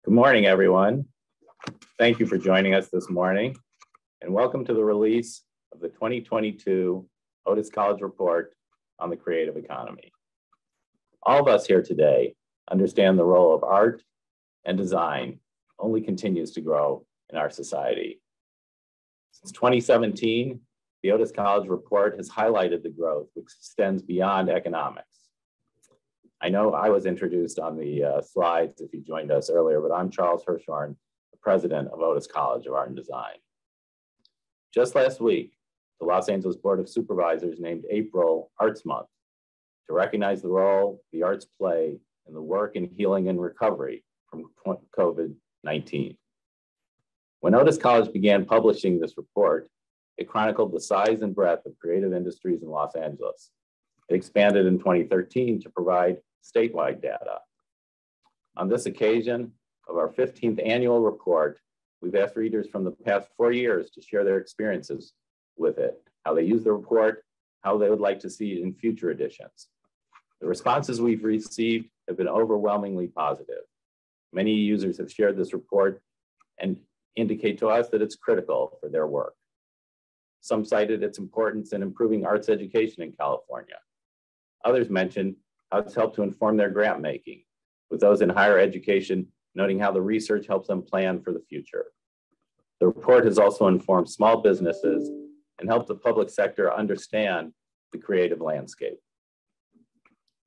Good morning, everyone. Thank you for joining us this morning, and welcome to the release of the 2022 Otis College Report on the creative economy. All of us here today understand the role of art and design only continues to grow in our society. Since 2017, the Otis College Report has highlighted the growth which extends beyond economics. I know I was introduced on the slides if you joined us earlier, but I'm Charles Hirschhorn, the president of Otis College of Art and Design. Just last week, the Los Angeles Board of Supervisors named April Arts Month to recognize the role the arts play in the work in healing and recovery from COVID-19. When Otis College began publishing this report, it chronicled the size and breadth of creative industries in Los Angeles. It expanded in 2013 to provide statewide data. On this occasion of our 15th annual report, we've asked readers from the past 4 years to share their experiences with it, how they use the report, how they would like to see it in future editions. The responses we've received have been overwhelmingly positive. Many users have shared this report and indicate to us that it's critical for their work. Some cited its importance in improving arts education in California. Others mentioned how it's helped to inform their grant making, with those in higher education noting how the research helps them plan for the future. The report has also informed small businesses and helped the public sector understand the creative landscape.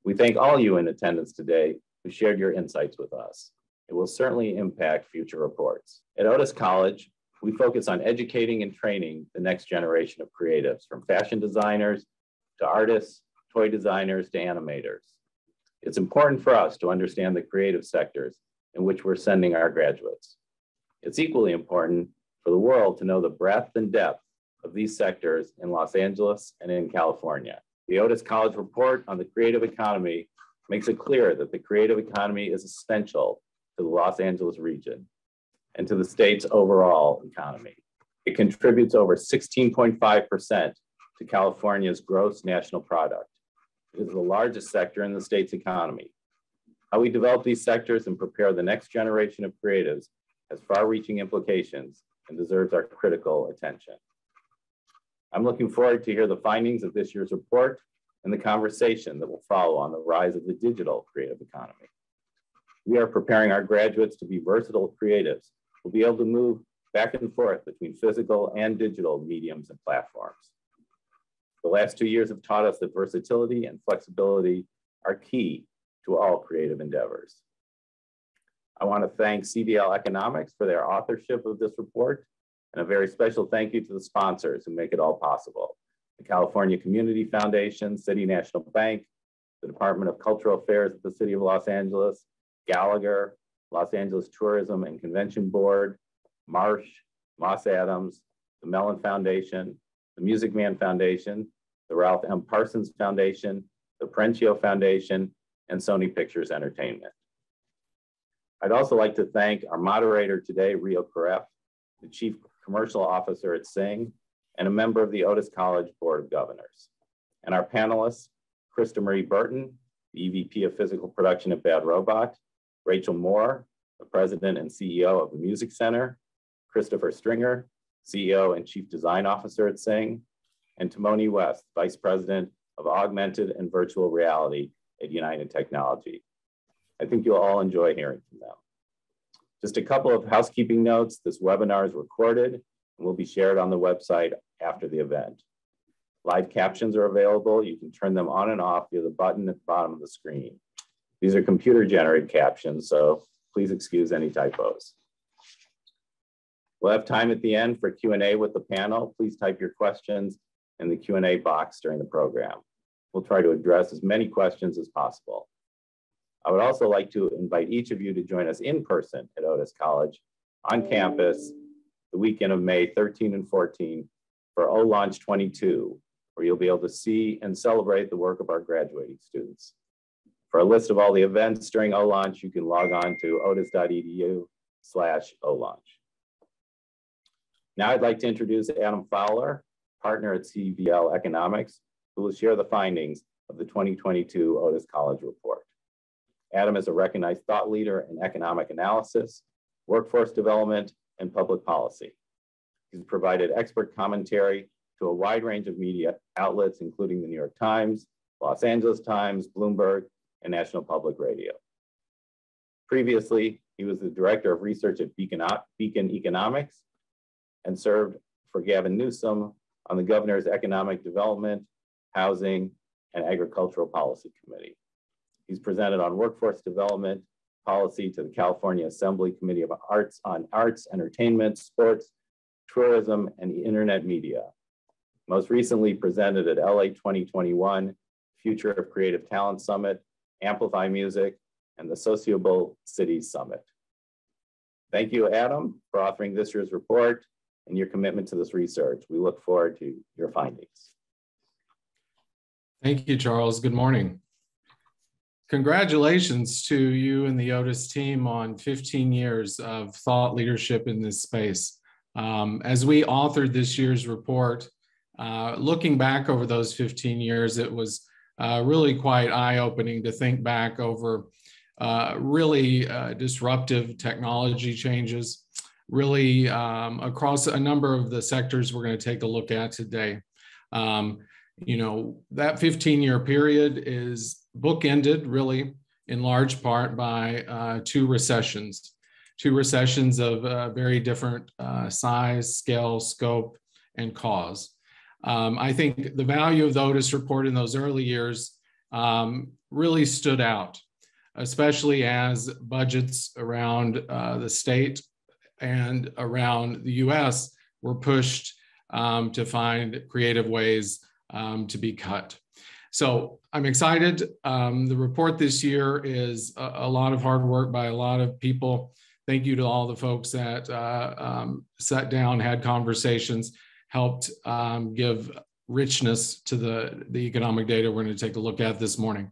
We thank all you in attendance today who shared your insights with us. It will certainly impact future reports. At Otis College, we focus on educating and training the next generation of creatives, from fashion designers to artists, toy designers to animators. It's important for us to understand the creative sectors in which we're sending our graduates. It's equally important for the world to know the breadth and depth of these sectors in Los Angeles and in California. The Otis College Report on the creative economy makes it clear that the creative economy is essential to the Los Angeles region and to the state's overall economy. It contributes over 16.5% to California's gross national product. It is the largest sector in the state's economy. How we develop these sectors and prepare the next generation of creatives has far-reaching implications and deserves our critical attention. I'm looking forward to hear the findings of this year's report and the conversation that will follow on the rise of the digital creative economy. We are preparing our graduates to be versatile creatives who will be able to move back and forth between physical and digital mediums and platforms. The last 2 years have taught us that versatility and flexibility are key to all creative endeavors. I want to thank CVL Economics for their authorship of this report, and a very special thank you to the sponsors who make it all possible: the California Community Foundation, City National Bank, the Department of Cultural Affairs at the City of Los Angeles, Gallagher, Los Angeles Tourism and Convention Board, Marsh, Moss Adams, the Mellon Foundation, the Music Man Foundation, the Ralph M. Parsons Foundation, the Parencio Foundation, and Sony Pictures Entertainment. I'd also like to thank our moderator today, Rio Caraeff, the Chief Commercial Officer at Syng, and a member of the Otis College Board of Governors. And our panelists, Chrysta Marie Burton, the EVP of Physical Production at Bad Robot, Rachel Moore, the President and CEO of the Music Center, Christopher Stringer, CEO and Chief Design Officer at Syng, and Timoni West, Vice President of Augmented and Virtual Reality at United Technology. I think you'll all enjoy hearing from them. Just a couple of housekeeping notes. This webinar is recorded and will be shared on the website after the event. Live captions are available. You can turn them on and off via the button at the bottom of the screen. These are computer-generated captions, so please excuse any typos. We'll have time at the end for Q&A with the panel. Please type your questions in the Q&A box during the program. We'll try to address as many questions as possible. I would also like to invite each of you to join us in person at Otis College on campus the weekend of May 13 and 14 for O-Launch 22, where you'll be able to see and celebrate the work of our graduating students. For a list of all the events during O-Launch, you can log on to otis.edu/O-Launch. Now I'd like to introduce Adam Fowler, partner at CVL Economics, who will share the findings of the 2022 Otis College Report. Adam is a recognized thought leader in economic analysis workforce development, and public policy. He's provided expert commentary to a wide range of media outlets, including the New York Times, Los Angeles Times, Bloomberg, and National Public Radio. Previously, he was the director of research at Beacon Economics and served for Gavin Newsom on the governor's Economic Development, Housing, and Agricultural Policy Committee. He's presented on workforce development policy to the California Assembly Committee of Arts on Arts, Entertainment, Sports, Tourism, and Internet Media. Most recently presented at LA 2021 Future of Creative Talent Summit, Amplify Music, and the Sociable Cities Summit. Thank you, Adam, for authoring this year's report and your commitment to this research. We look forward to your findings. Thank you, Charles. Good morning. Congratulations to you and the Otis team on 15 years of thought leadership in this space. As we authored this year's report, looking back over those 15 years, it was really quite eye-opening to think back over really disruptive technology changes, really across a number of the sectors we're going to take a look at today. You know, that 15-year period is bookended really in large part by two recessions of very different size, scale, scope, and cause. I think the value of the Otis report in those early years really stood out, especially as budgets around the state and around the US were pushed to find creative ways to be cut. So I'm excited. The report this year is a lot of hard work by a lot of people. Thank you to all the folks that sat down, had conversations, helped give richness to the economic data we're going to take a look at this morning.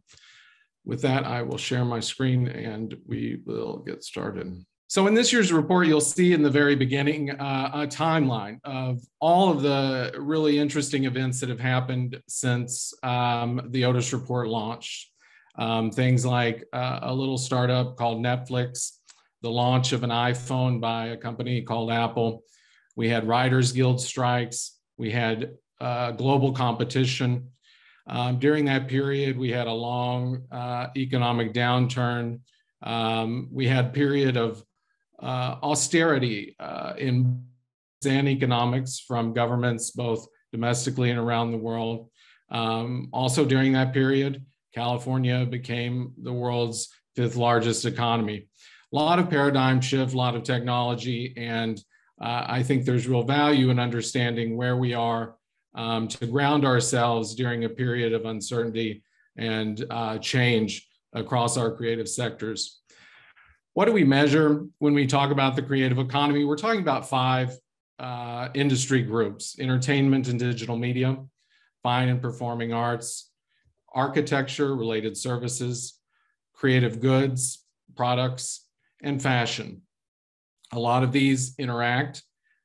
With that, I will share my screen and we will get started. So in this year's report, you'll see in the very beginning a timeline of all of the really interesting events that have happened since the Otis report launched. Things like a little startup called Netflix, the launch of an iPhone by a company called Apple. We had Writers Guild strikes. We had global competition. During that period, we had a long economic downturn. We had a period of austerity in economics from governments, both domestically and around the world. Also during that period, California became the world's 5th largest economy. A lot of paradigm shift, a lot of technology, and I think there's real value in understanding where we are to ground ourselves during a period of uncertainty and change across our creative sectors. What do we measure when we talk about the creative economy? We're talking about 5 industry groups: entertainment and digital media, fine and performing arts, architecture, related services, creative goods, products, and fashion. A lot of these interact.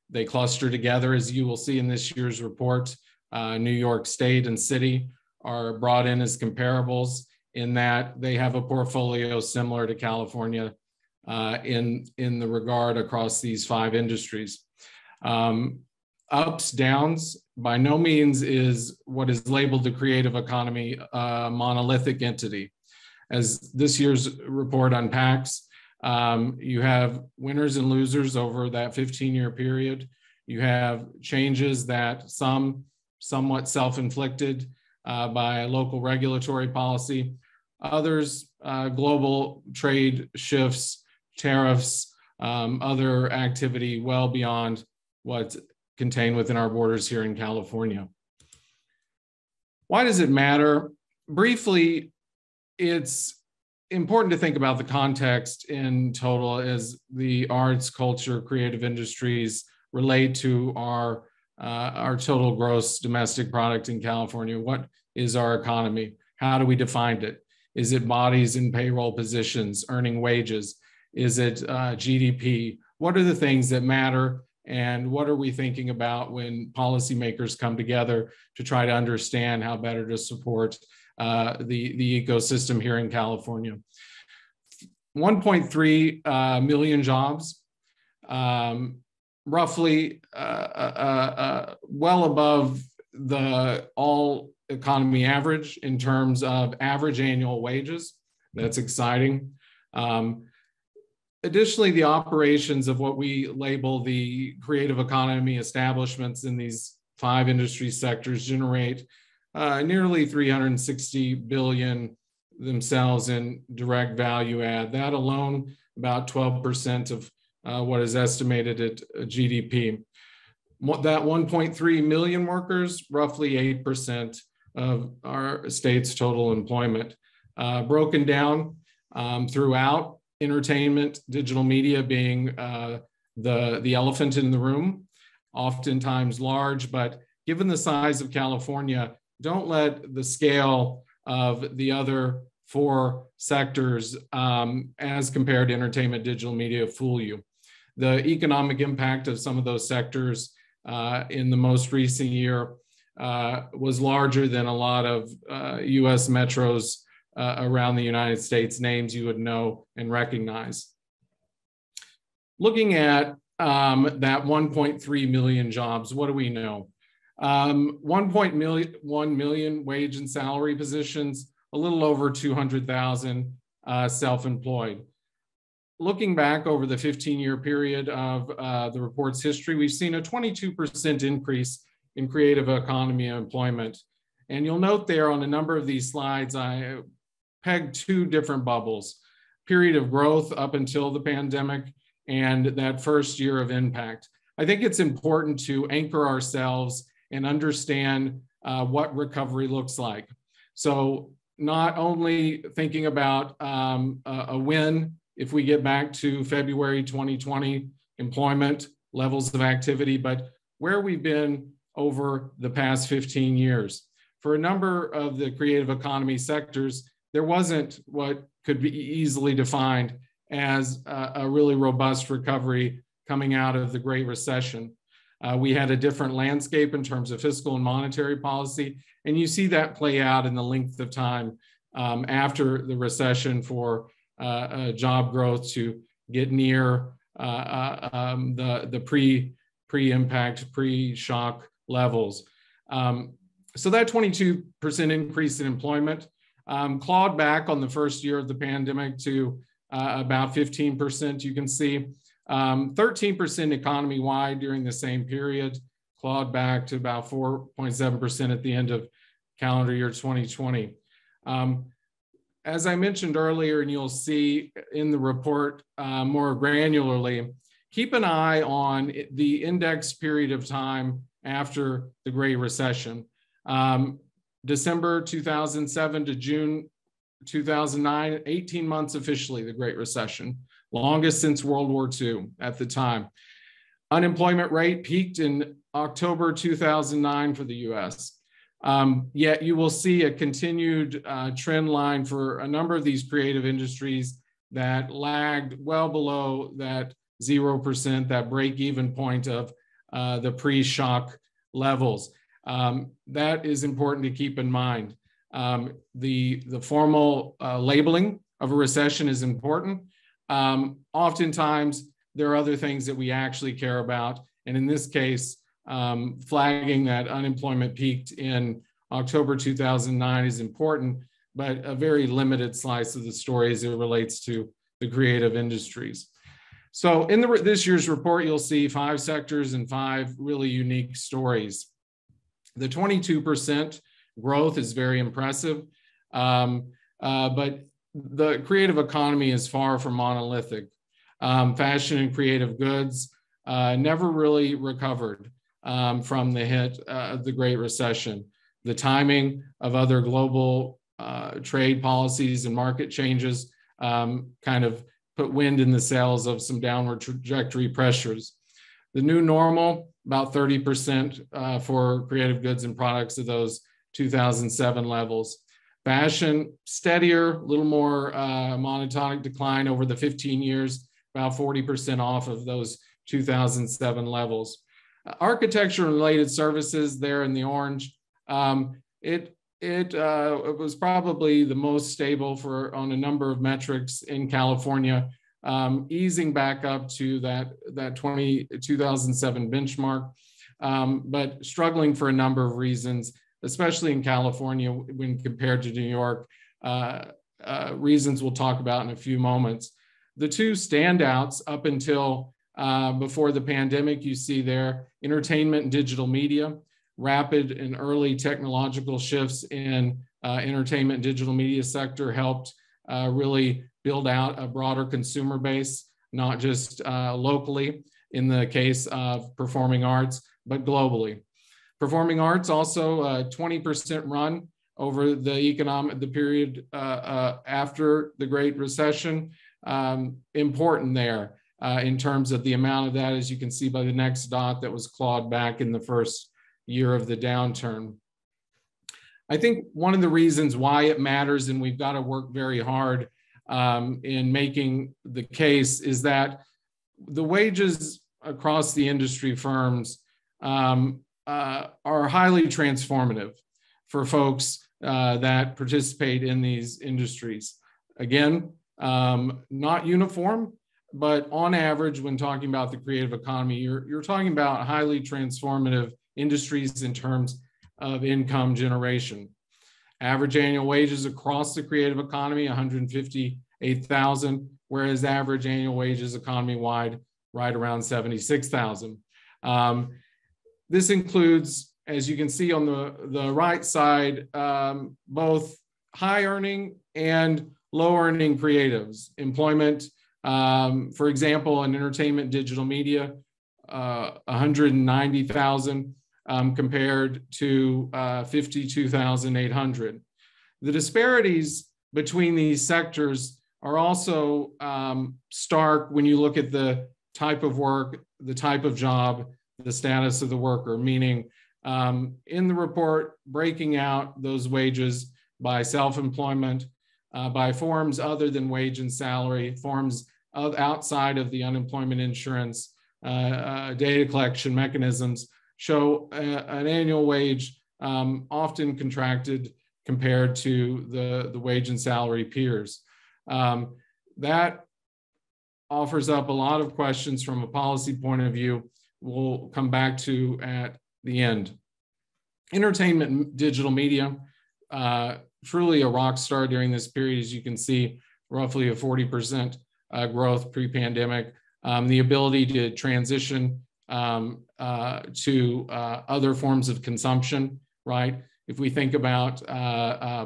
They cluster together, as you will see in this year's report. New York State and City are brought in as comparables in that they have a portfolio similar to California in the regard across these 5 industries. Ups, downs, by no means is what is labeled the creative economy a monolithic entity. As this year's report unpacks, you have winners and losers over that 15-year period. You have changes that somewhat self-inflicted by local regulatory policy. Others, global trade shifts, tariffs, other activity well beyond what's contained within our borders here in California. Why does it matter? Briefly, it's important to think about the context in total as the arts, culture, creative industries relate to our total gross domestic product in California. What is our economy? How do we define it? Is it bodies in payroll positions, earning wages? Is it GDP? What are the things that matter? And what are we thinking about when policymakers come together to try to understand how better to support the ecosystem here in California? 1.3 million jobs roughly well above the all economy average in terms of average annual wages. That's exciting. Additionally, the operations of what we label the creative economy establishments in these 5 industry sectors generate nearly 360 billion themselves in direct value add. That alone, about 12% of what is estimated at GDP. That 1.3 million workers, roughly 8% of our state's total employment. Broken down throughout entertainment, digital media being the elephant in the room, oftentimes large, but given the size of California, don't let the scale of the other 4 sectors as compared to entertainment, digital media fool you. The economic impact of some of those sectors in the most recent year was larger than a lot of US metros around the United States, names you would know and recognize. Looking at that 1.3 million jobs, what do we know? 1.1 million wage and salary positions, a little over 200,000 self-employed. Looking back over the 15-year period of the report's history, we've seen a 22% increase in creative economy employment. And you'll note there on a number of these slides, I pegged 2 different bubbles: period of growth up until the pandemic and that first year of impact. I think it's important to anchor ourselves and understand what recovery looks like. So not only thinking about a win if we get back to February 2020 employment levels of activity, but where we've been over the past 15 years. For a number of the creative economy sectors, there wasn't what could be easily defined as a really robust recovery coming out of the Great Recession. We had a different landscape in terms of fiscal and monetary policy, and you see that play out in the length of time after the recession for job growth to get near the pre-impact, pre-shock levels. So that 22% increase in employment clawed back on the first year of the pandemic to about 15%, you can see. 13% economy-wide during the same period, clawed back to about 4.7% at the end of calendar year 2020. As I mentioned earlier, and you'll see in the report more granularly, keep an eye on the index period of time after the Great Recession. December 2007 to June 2009, 18 months officially, the Great Recession, longest since World War II at the time. Unemployment rate peaked in October 2009 for the US. Yet you will see a continued trend line for a number of these creative industries that lagged well below that 0%, that break-even point of the pre-shock levels. That is important to keep in mind. The formal labeling of a recession is important. Oftentimes, there are other things that we actually care about. And in this case, flagging that unemployment peaked in October 2009 is important, but a very limited slice of the story as it relates to the creative industries. So in this year's report, you'll see 5 sectors and 5 really unique stories. The 22% growth is very impressive, but the creative economy is far from monolithic. Fashion and creative goods never really recovered from the hit of the Great Recession. The timing of other global trade policies and market changes kind of put wind in the sails of some downward trajectory pressures. The new normal, about 30% for creative goods and products of those 2007 levels. Fashion, steadier, a little more monotonic decline over the 15 years, about 40% off of those 2007 levels. Architecture and related services there in the orange, it was probably the most stable on a number of metrics in California easing back up to that 2007 benchmark, but struggling for a number of reasons, especially in California when compared to New York, reasons we'll talk about in a few moments. The two standouts up until before the pandemic, you see there, entertainment and digital media, rapid and early technological shifts in entertainment and digital media sector helped really build out a broader consumer base, not just locally in the case of performing arts, but globally. Performing arts also a 20% run over the period after the Great Recession. Important there in terms of the amount of that, as you can see by the next dot, that was clawed back in the first year of the downturn. I think one of the reasons why it matters, and we've got to work very hard in making the case, is that the wages across the industry firms are highly transformative for folks that participate in these industries. Again, not uniform, but on average, when talking about the creative economy, you're talking about highly transformative industries in terms of income generation. Average annual wages across the creative economy, 158,000, whereas average annual wages economy-wide right around 76,000. This includes, as you can see on the right side, both high earning and low earning creatives. Employment, for example, in entertainment digital media, 190,000 compared to 52,800. The disparities between these sectors are also stark when you look at the type of work, the type of job, the status of the worker, meaning in the report, breaking out those wages by self-employment, by forms other than wage and salary, forms outside of the unemployment insurance, data collection mechanisms, show an annual wage often contracted compared to the wage and salary peers. That offers up a lot of questions from a policy point of view we'll come back to at the end. Entertainment and digital media, truly a rock star during this period, as you can see, roughly a 40% growth pre-pandemic. The ability to transition to other forms of consumption, right? If we think about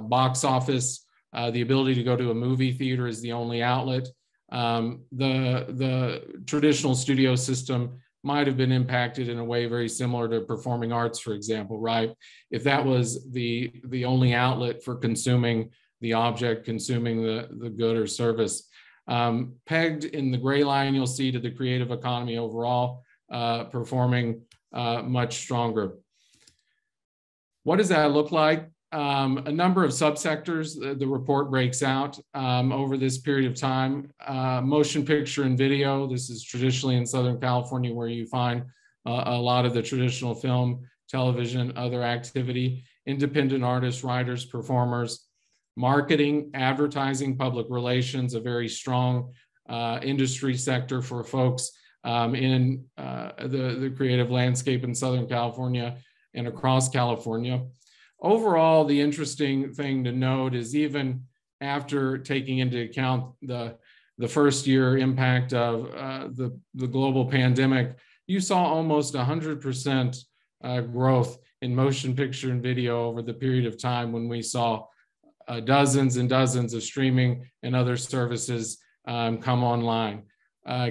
box office, the ability to go to a movie theater is the only outlet. The traditional studio system might have been impacted in a way very similar to performing arts, for example, right? If that was the only outlet for consuming the object, consuming the good or service. Pegged in the gray line, you'll see to the creative economy overall, performing much stronger. What does that look like? A number of subsectors the report breaks out over this period of time. Motion picture and video, this is traditionally in Southern California where you find a lot of the traditional film, television, other activity. Independent artists, writers, performers. Marketing, advertising, public relations, a very strong industry sector for folks in the creative landscape in Southern California and across California. Overall, the interesting thing to note is even after taking into account the first year impact of the global pandemic, you saw almost 100% growth in motion picture and video over the period of time when we saw dozens and dozens of streaming and other services come online.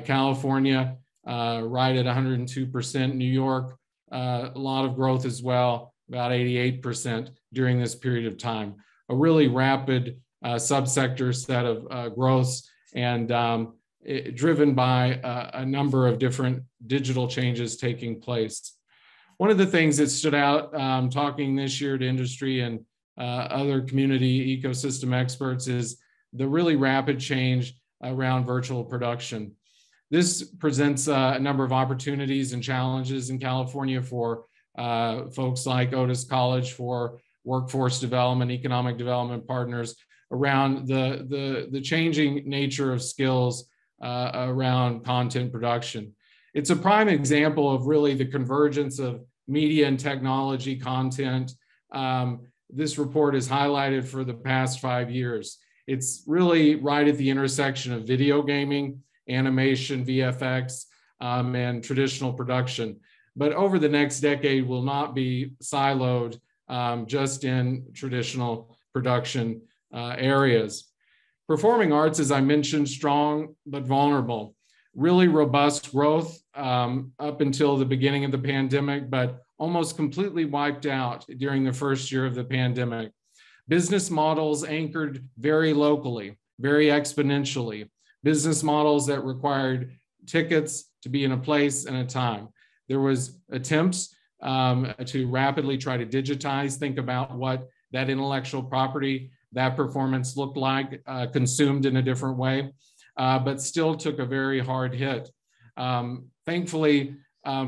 California, right at 102%. New York, a lot of growth as well, about 88% during this period of time. A really rapid subsector set of growths and driven by a number of different digital changes taking place. One of the things that stood out talking this year to industry and other community ecosystem experts is the really rapid change around virtual production. This presents a number of opportunities and challenges in California for folks like Otis College, for workforce development, economic development partners around the changing nature of skills around content production. It's a prime example of really the convergence of media and technology content. This report is highlighted for the past 5 years. It's really right at the intersection of video gaming, animation, VFX, and traditional production. But over the next decade will not be siloed just in traditional production areas. Performing arts, as I mentioned, strong but vulnerable. Really robust growth up until the beginning of the pandemic, but almost completely wiped out during the first year of the pandemic. Business models anchored very locally, very exponentially. Business models that required tickets to be in a place and a time. There was attempts to rapidly try to digitize, think about what that intellectual property, that performance looked like, consumed in a different way, but still took a very hard hit. Thankfully,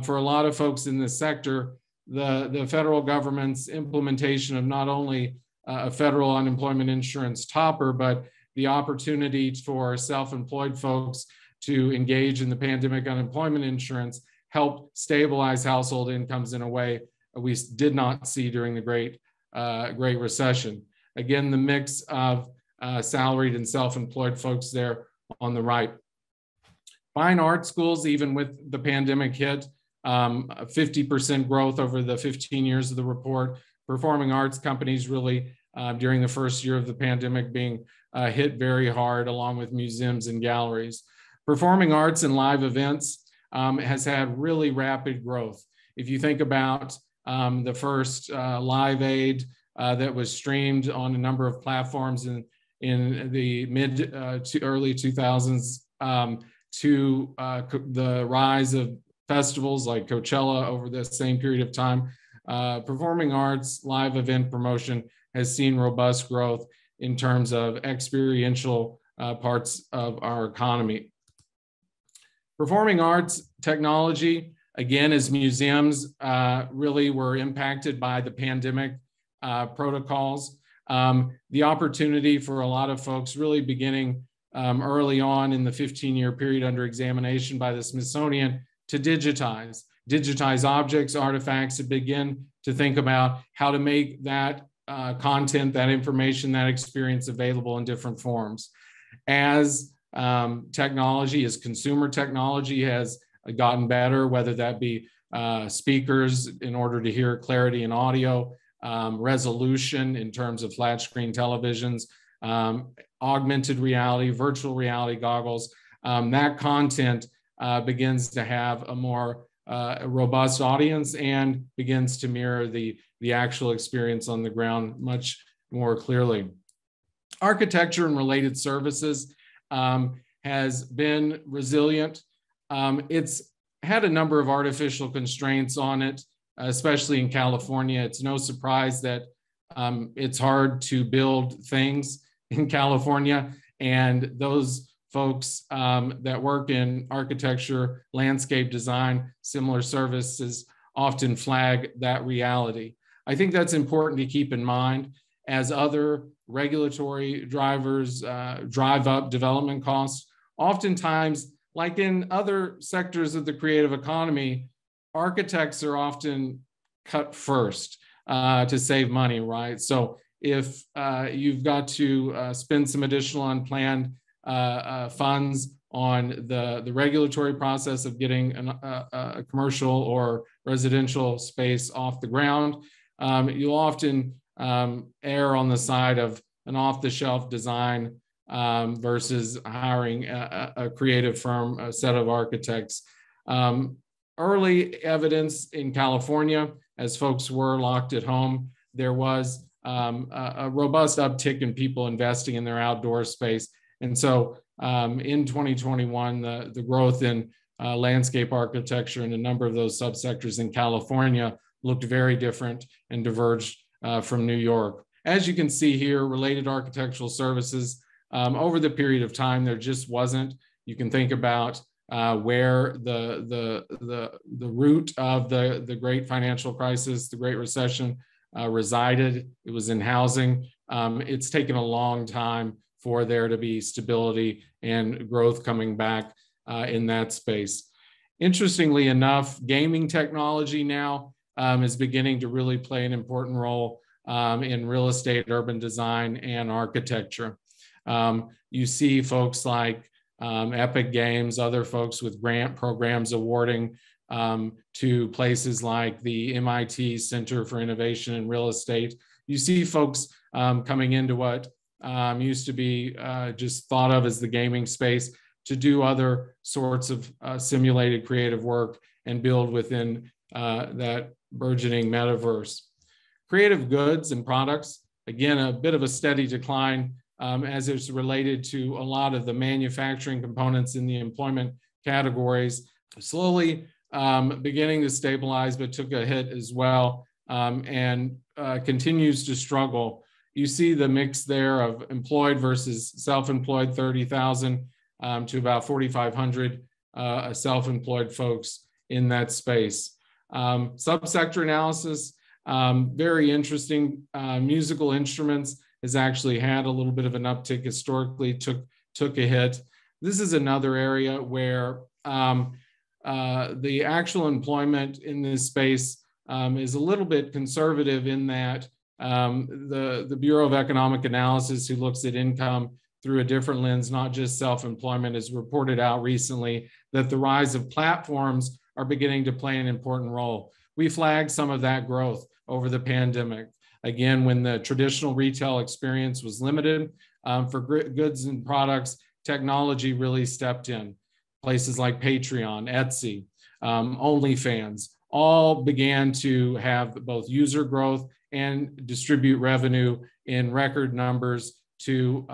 for a lot of folks in this sector, the federal government's implementation of not only a federal unemployment insurance topper, but the opportunity for self-employed folks to engage in the pandemic unemployment insurance helped stabilize household incomes in a way we did not see during the Great Recession. Again, the mix of salaried and self-employed folks there on the right. Fine art schools, even with the pandemic hit, 50% growth over the 15 years of the report. Performing arts companies really, during the first year of the pandemic, being hit very hard, along with museums and galleries. Performing arts and live events has had really rapid growth. If you think about the first Live Aid that was streamed on a number of platforms in the mid to early 2000s, to the rise of festivals like Coachella over the same period of time, performing arts live event promotion has seen robust growth in terms of experiential parts of our economy. Performing arts technology, again, as museums really were impacted by the pandemic protocols, the opportunity for a lot of folks really beginning early on in the 15-year period under examination by the Smithsonian to digitize objects, artifacts, to begin to think about how to make that content, that information, that experience available in different forms. As technology, as consumer technology has gotten better, whether that be speakers in order to hear clarity in audio, resolution in terms of flat screen televisions, augmented reality, virtual reality goggles, that content begins to have a more robust audience and begins to mirror the actual experience on the ground much more clearly. Architecture and related services has been resilient. It's had a number of artificial constraints on it, especially in California. It's no surprise that it's hard to build things in California, and those folks that work in architecture, landscape design, similar services often flag that reality. I think that's important to keep in mind as other regulatory drivers drive up development costs. Oftentimes, like in other sectors of the creative economy, architects are often cut first to save money, right? So if you've got to spend some additional unplanned funds on the regulatory process of getting a commercial or residential space off the ground, you'll often err on the side of an off-the-shelf design versus hiring a creative firm, a set of architects. Early evidence in California, as folks were locked at home, there was a robust uptick in people investing in their outdoor space. And so in 2021, the growth in landscape architecture and a number of those subsectors in California looked very different and diverged from New York. As you can see here, related architectural services, over the period of time, there just wasn't. You can think about where the root of the great financial crisis, the Great Recession, resided. It was in housing. It's taken a long time for there to be stability and growth coming back in that space. Interestingly enough, gaming technology now is beginning to really play an important role in real estate, urban design, and architecture. You see folks like Epic Games, other folks with grant programs awarding to places like the MIT Center for Innovation in Real Estate. You see folks coming into what used to be just thought of as the gaming space to do other sorts of simulated creative work and build within that burgeoning metaverse. Creative goods and products, again, a bit of a steady decline as it's related to a lot of the manufacturing components in the employment categories, slowly beginning to stabilize, but took a hit as well and continues to struggle. You see the mix there of employed versus self-employed, 30,000 to about 4,500 self-employed folks in that space. Subsector analysis, very interesting. Musical instruments has actually had a little bit of an uptick historically, took a hit. This is another area where the actual employment in this space is a little bit conservative in that the Bureau of Economic Analysis, who looks at income through a different lens, not just self-employment, has reported out recently that the rise of platforms are beginning to play an important role. We flagged some of that growth over the pandemic. Again, when the traditional retail experience was limited for goods and products, technology really stepped in. Places like Patreon, Etsy, OnlyFans, all began to have both user growth and distribute revenue in record numbers to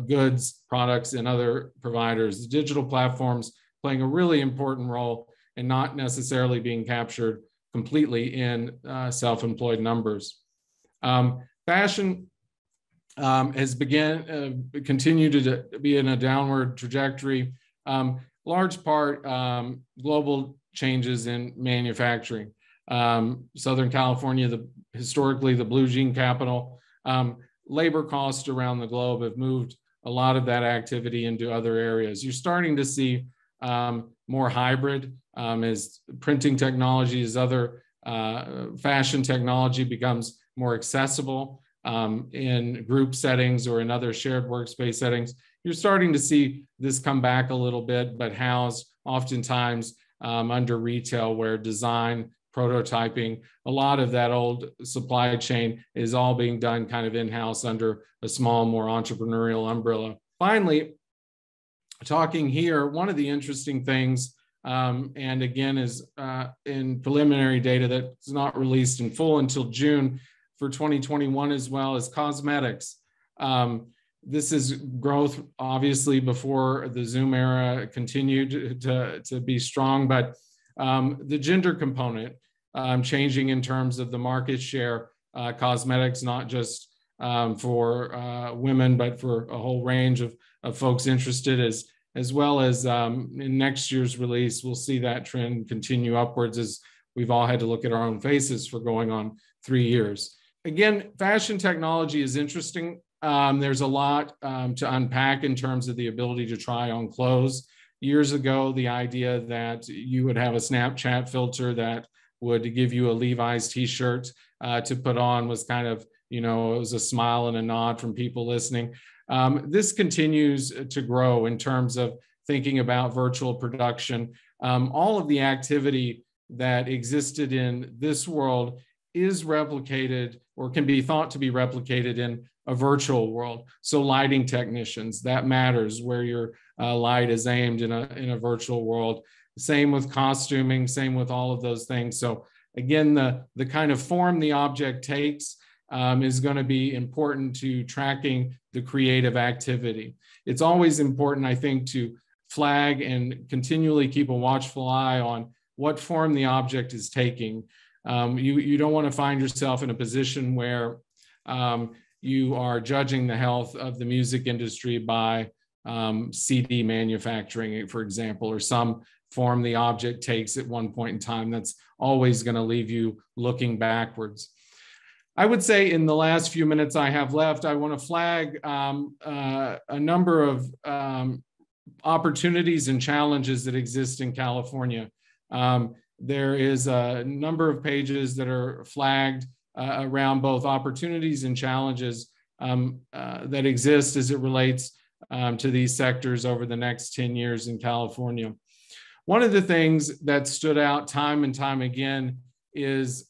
goods, products, and other providers. The digital platforms playing a really important role and not necessarily being captured completely in self-employed numbers. Fashion has continued to be in a downward trajectory. Large part global changes in manufacturing. Southern California, historically the blue jean capital, labor costs around the globe have moved a lot of that activity into other areas. You're starting to see more hybrid as printing technology, as other fashion technology becomes more accessible in group settings or in other shared workspace settings. You're starting to see this come back a little bit, but housed oftentimes under retail, where design, prototyping, a lot of that old supply chain is all being done kind of in-house under a small, more entrepreneurial umbrella. Finally, talking here, one of the interesting things, and again is in preliminary data that's not released in full until June for 2021 as well, is cosmetics. This is growth, obviously, before the Zoom era continued to be strong, but the gender component changing in terms of the market share, cosmetics, not just for women, but for a whole range of folks interested, as well as in next year's release, we'll see that trend continue upwards as we've all had to look at our own faces for going on 3 years. Again, fashion technology is interesting. There's a lot to unpack in terms of the ability to try on clothes. Years ago, the idea that you would have a Snapchat filter that would give you a Levi's t-shirt to put on was kind of, it was a smile and a nod from people listening. This continues to grow in terms of thinking about virtual production. All of the activity that existed in this world is replicated or can be thought to be replicated in a virtual world. So lighting technicians, that matters where your light is aimed in a virtual world. Same with costuming, same with all of those things. So again, the kind of form the object takes is going to be important to tracking the creative activity. It's always important, I think, to flag and continually keep a watchful eye on what form the object is taking. You don't want to find yourself in a position where you are judging the health of the music industry by CD manufacturing, for example, or some form the object takes at one point in time. That's always going to leave you looking backwards. I would say in the last few minutes I have left, I want to flag a number of opportunities and challenges that exist in California. There is a number of pages that are flagged around both opportunities and challenges that exist as it relates to these sectors over the next 10 years in California. One of the things that stood out time and time again is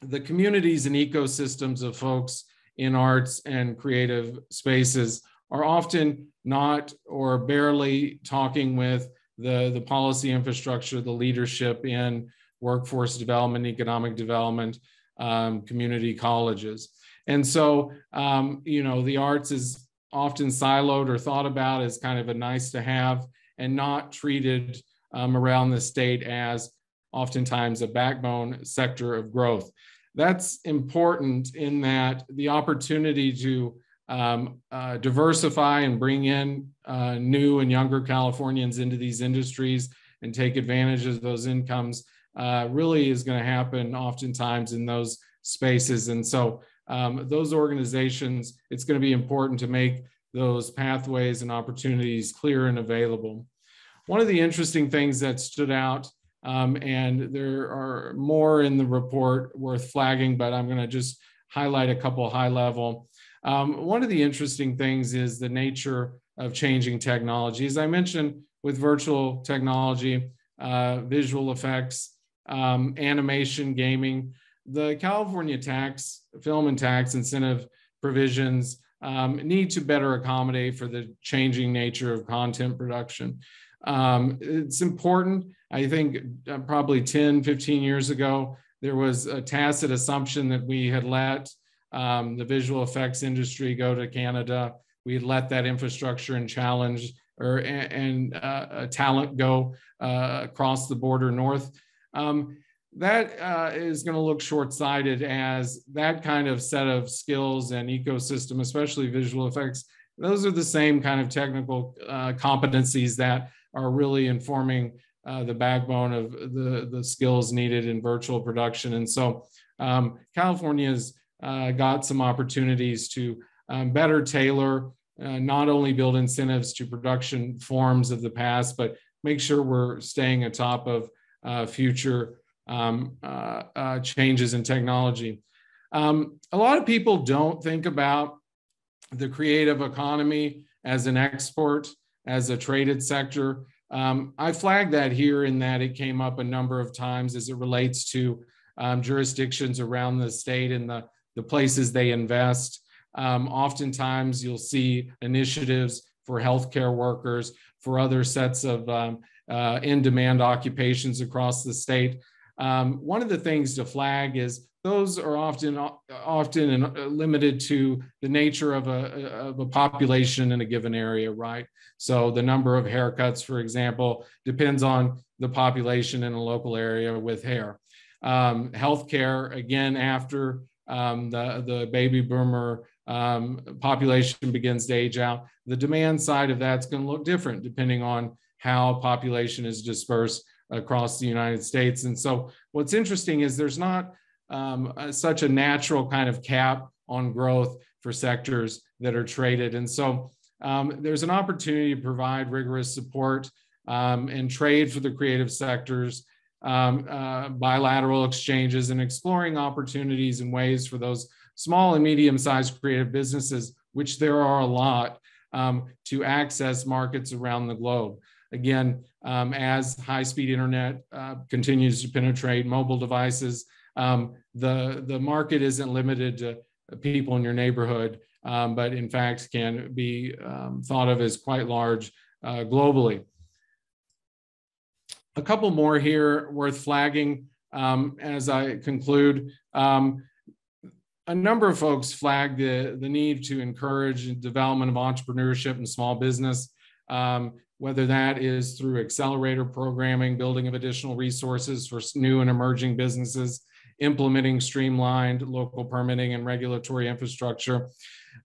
the communities and ecosystems of folks in arts and creative spaces are often not or barely talking with the policy infrastructure, the leadership in workforce development, economic development, community colleges. And so, the arts is often siloed or thought about as kind of a nice to have and not treated around the state as oftentimes a backbone sector of growth. That's important in that the opportunity to diversify and bring in new and younger Californians into these industries and take advantage of those incomes really is going to happen oftentimes in those spaces. And so those organizations, it's going to be important to make those pathways and opportunities clear and available. One of the interesting things that stood out, and there are more in the report worth flagging, but I'm going to just highlight a couple high level. One of the interesting things is the nature of changing technology. As I mentioned, with virtual technology, visual effects, animation, gaming, the California film and tax incentive provisions need to better accommodate for the changing nature of content production. It's important. I think probably 10, 15 years ago, there was a tacit assumption that we had let the visual effects industry go to Canada. We had let that infrastructure and challenge and talent go across the border north. That is going to look short-sighted, as that kind of set of skills and ecosystem, especially visual effects, those are the same kind of technical competencies that are really informing the backbone of the skills needed in virtual production. And so California's got some opportunities to better tailor, not only build incentives to production forms of the past, but make sure we're staying atop of future changes in technology. A lot of people don't think about the creative economy as an export, as a traded sector. I flagged that here in that it came up a number of times as it relates to jurisdictions around the state and the places they invest. Oftentimes you'll see initiatives for healthcare workers, for other sets of in-demand occupations across the state. One of the things to flag is those are often limited to the nature of a population in a given area, right? So the number of haircuts, for example, depends on the population in a local area with hair. Healthcare, again, after the baby boomer population begins to age out, the demand side of that's going to look different depending on how population is dispersed across the United States. And so what's interesting is there's not such a natural kind of cap on growth for sectors that are traded. And so there's an opportunity to provide rigorous support and trade for the creative sectors, bilateral exchanges, and exploring opportunities and ways for those small and medium-sized creative businesses, which there are a lot, to access markets around the globe. Again, as high-speed internet continues to penetrate mobile devices, the market isn't limited to people in your neighborhood, but in fact can be thought of as quite large globally. A couple more here worth flagging as I conclude. A number of folks flagged the need to encourage the development of entrepreneurship and small business, whether that is through accelerator programming, building of additional resources for new and emerging businesses, implementing streamlined local permitting and regulatory infrastructure.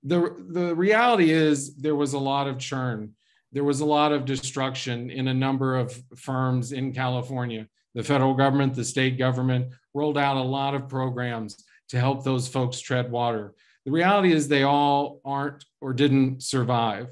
The reality is there was a lot of churn. There was a lot of destruction in a number of firms in California. The federal government, the state government rolled out a lot of programs to help those folks tread water. The reality is they all aren't or didn't survive.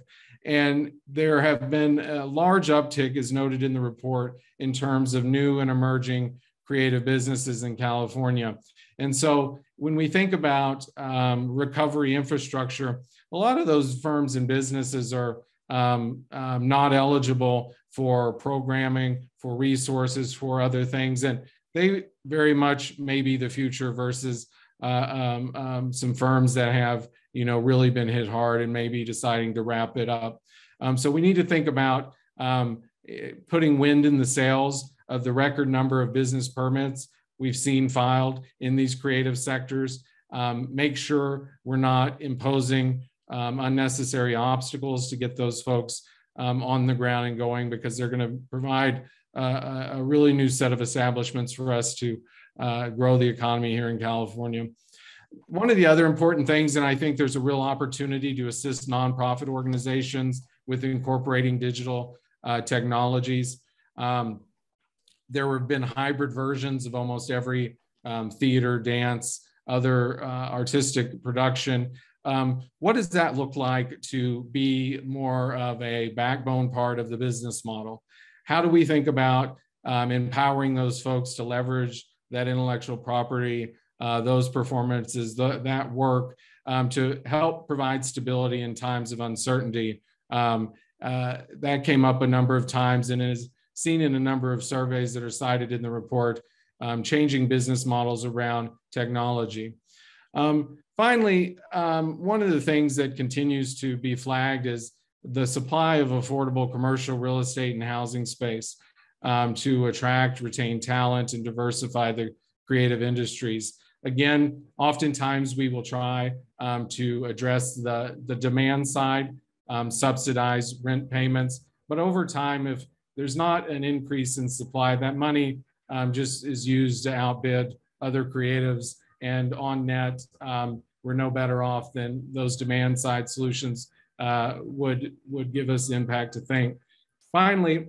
And there have been a large uptick, as noted in the report, in terms of new and emerging creative businesses in California. And so when we think about recovery infrastructure, a lot of those firms and businesses are not eligible for programming, for resources, for other things. And they very much may be the future versus some firms that have, really been hit hard and maybe deciding to wrap it up. So we need to think about putting wind in the sails of the record number of business permits we've seen filed in these creative sectors. Make sure we're not imposing unnecessary obstacles to get those folks on the ground and going, because they're going to provide a really new set of establishments for us to grow the economy here in California. One of the other important things, and I think there's a real opportunity to assist nonprofit organizations with incorporating digital technologies. There have been hybrid versions of almost every theater, dance, other artistic production. What does that look like to be more of a backbone part of the business model? How do we think about empowering those folks to leverage that intellectual property, those performances, that work to help provide stability in times of uncertainty? That came up a number of times and is seen in a number of surveys that are cited in the report, changing business models around technology. Finally, one of the things that continues to be flagged is the supply of affordable commercial real estate and housing space to attract, retain talent, and diversify the creative industries. Again, oftentimes we will try to address the demand side, subsidize rent payments, but over time, if there's not an increase in supply, that money just is used to outbid other creatives, and on net, we're no better off than those demand side solutions would give us the impact to think. Finally,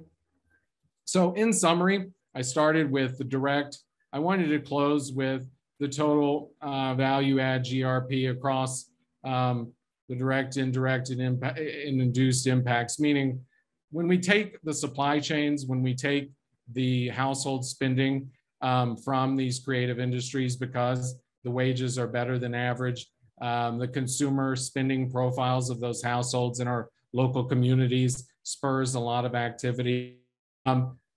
so in summary, I started with the direct. I wanted to close with the total value add GRP across the direct, indirect, and induced impacts, meaning when we take the supply chains, when we take the household spending from these creative industries because the wages are better than average, the consumer spending profiles of those households in our local communities spurs a lot of activity.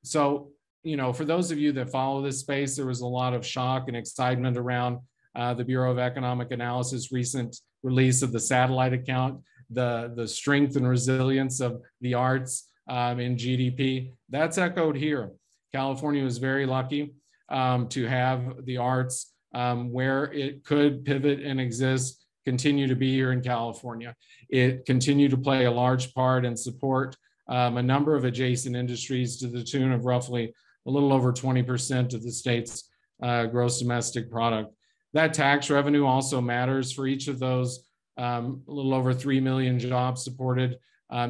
So, for those of you that follow this space, there was a lot of shock and excitement around the Bureau of Economic Analysis' recent release of the satellite account, the strength and resilience of the arts in GDP. That's echoed here. California was very lucky to have the arts where it could pivot and exist, continue to be here in California. It continued to play a large part and support a number of adjacent industries to the tune of roughly a little over 20% of the state's gross domestic product. That tax revenue also matters for each of those, a little over 3 million jobs supported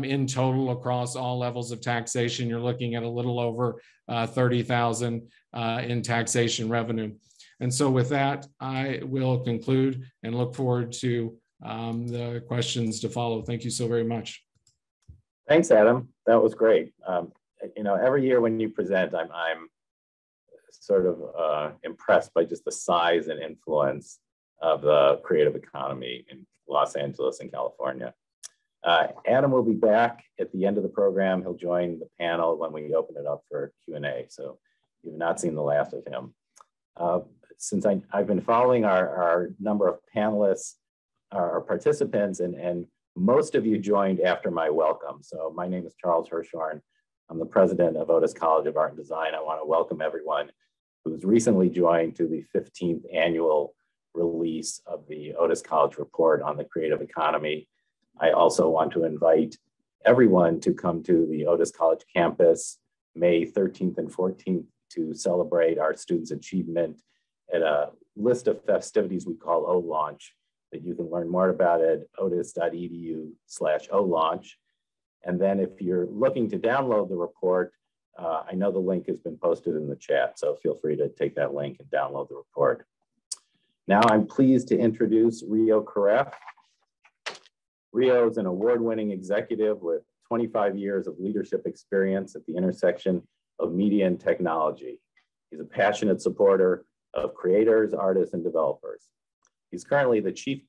in total across all levels of taxation. You're looking at a little over 30,000 in taxation revenue. And so with that, I will conclude and look forward to the questions to follow. Thank you so very much. Thanks, Adam. That was great. Every year when you present, I'm sort of impressed by just the size and influence of the creative economy in Los Angeles and California. Adam will be back at the end of the program. He'll join the panel when we open it up for Q&A. So you've not seen the last of him. Since I've been following our number of panelists, our participants, and most of you joined after my welcome. So my name is Charles Hirschhorn. I'm the president of Otis College of Art and Design. I want to welcome everyone who's recently joined to the 15th annual release of the Otis College Report on the creative economy. I also want to invite everyone to come to the Otis College campus May 13th and 14th to celebrate our students' achievement at a list of festivities we call O-Launch that you can learn more about at otis.edu/olaunch. And then if you're looking to download the report, I know the link has been posted in the chat, so feel free to take that link and download the report. Now I'm pleased to introduce Rio Caraeff. Rio is an award-winning executive with 25 years of leadership experience at the intersection of media and technology. He's a passionate supporter of creators, artists, and developers. He's currently the Chief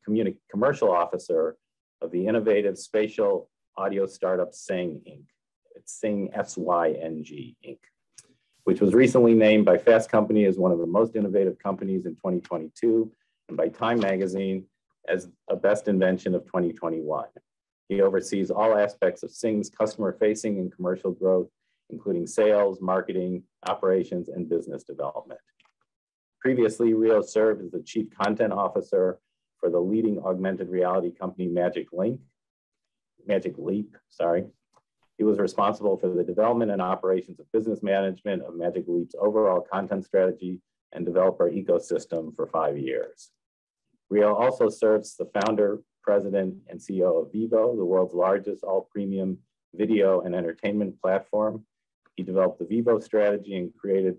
Commercial Officer of the innovative spatial audio startup Syng, Inc. It's Syng, S-Y-N-G, Inc., which was recently named by Fast Company as one of the most innovative companies in 2022 and by Time Magazine as a best invention of 2021. He oversees all aspects of Syng's customer-facing and commercial growth, including sales, marketing, operations, and business development. Previously, Rio served as the Chief Content Officer for the leading augmented reality company Magic Leap. He was responsible for the development and operations of business management of Magic Leap's overall content strategy and developer ecosystem for 5 years. Rio also serves the founder, president, and CEO of Vivo, the world's largest all-premium video and entertainment platform. He developed the Vivo strategy and created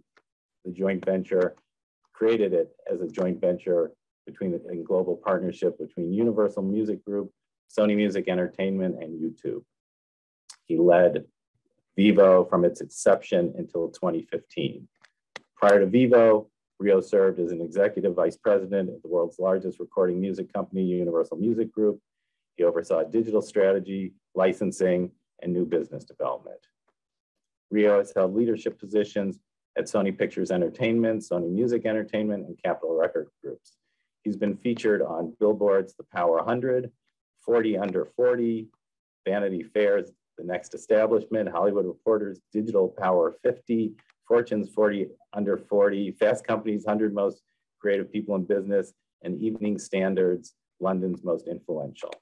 it as a joint venture in global partnership between Universal Music Group, Sony Music Entertainment, and YouTube. He led Vivo from its inception until 2015. Prior to Vivo, Rio served as an executive vice president at the world's largest recording music company, Universal Music Group. He oversaw digital strategy, licensing, and new business development. Rio has held leadership positions at Sony Pictures Entertainment, Sony Music Entertainment, and Capitol Record Groups. He's been featured on Billboard's The Power 100, 40 Under 40, Vanity Fair's The Next Establishment, Hollywood Reporter's Digital Power 50, Fortune's 40 Under 40, Fast Company's 100 Most Creative People in Business, and Evening Standard's London's Most Influential.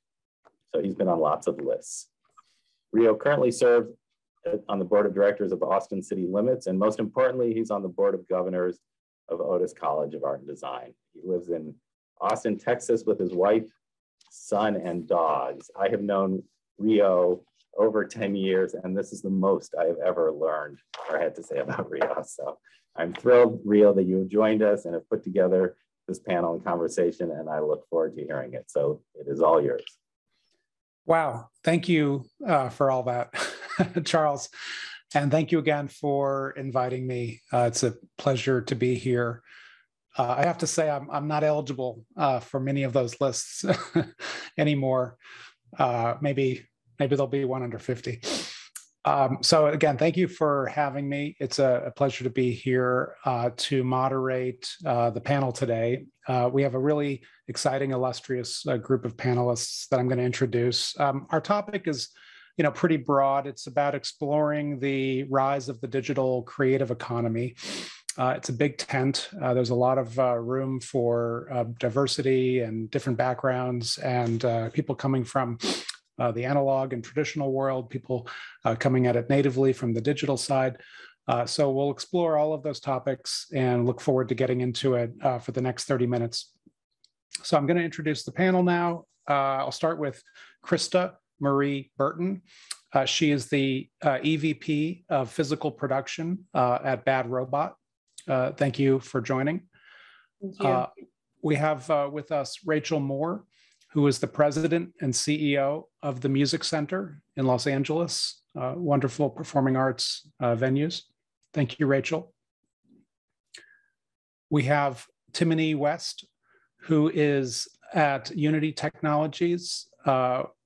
So he's been on lots of lists. Rio currently serves on the board of directors of Austin City Limits, and most importantly, he's on the board of governors of Otis College of Art and Design. He lives in Austin, Texas with his wife, son, and dogs. I have known Rio over 10 years, and this is the most I have ever learned or had to say about Rio. So I'm thrilled, Rio, that you have joined us and have put together this panel and conversation, and I look forward to hearing it. So it is all yours. Wow. Thank you for all that, Charles. And thank you again for inviting me. It's a pleasure to be here. I have to say I'm not eligible for many of those lists anymore. Maybe there'll be one under 50. So again, thank you for having me. It's a pleasure to be here to moderate the panel today. We have a really exciting, illustrious group of panelists that I'm going to introduce. Our topic is, pretty broad. It's about exploring the rise of the digital creative economy. It's a big tent. There's a lot of room for diversity and different backgrounds and people coming from the analog and traditional world, people coming at it natively from the digital side. So we'll explore all of those topics and look forward to getting into it for the next 30 minutes. So I'm going to introduce the panel now. I'll start with Chrysta Marie Burton. She is the EVP of Physical Production at Bad Robot. Thank you for joining. Thank you. We have with us Rachel Moore, who is the president and CEO of the Music Center in Los Angeles, wonderful performing arts venues. Thank you, Rachel. We have Timoni West, who is at Unity Technologies,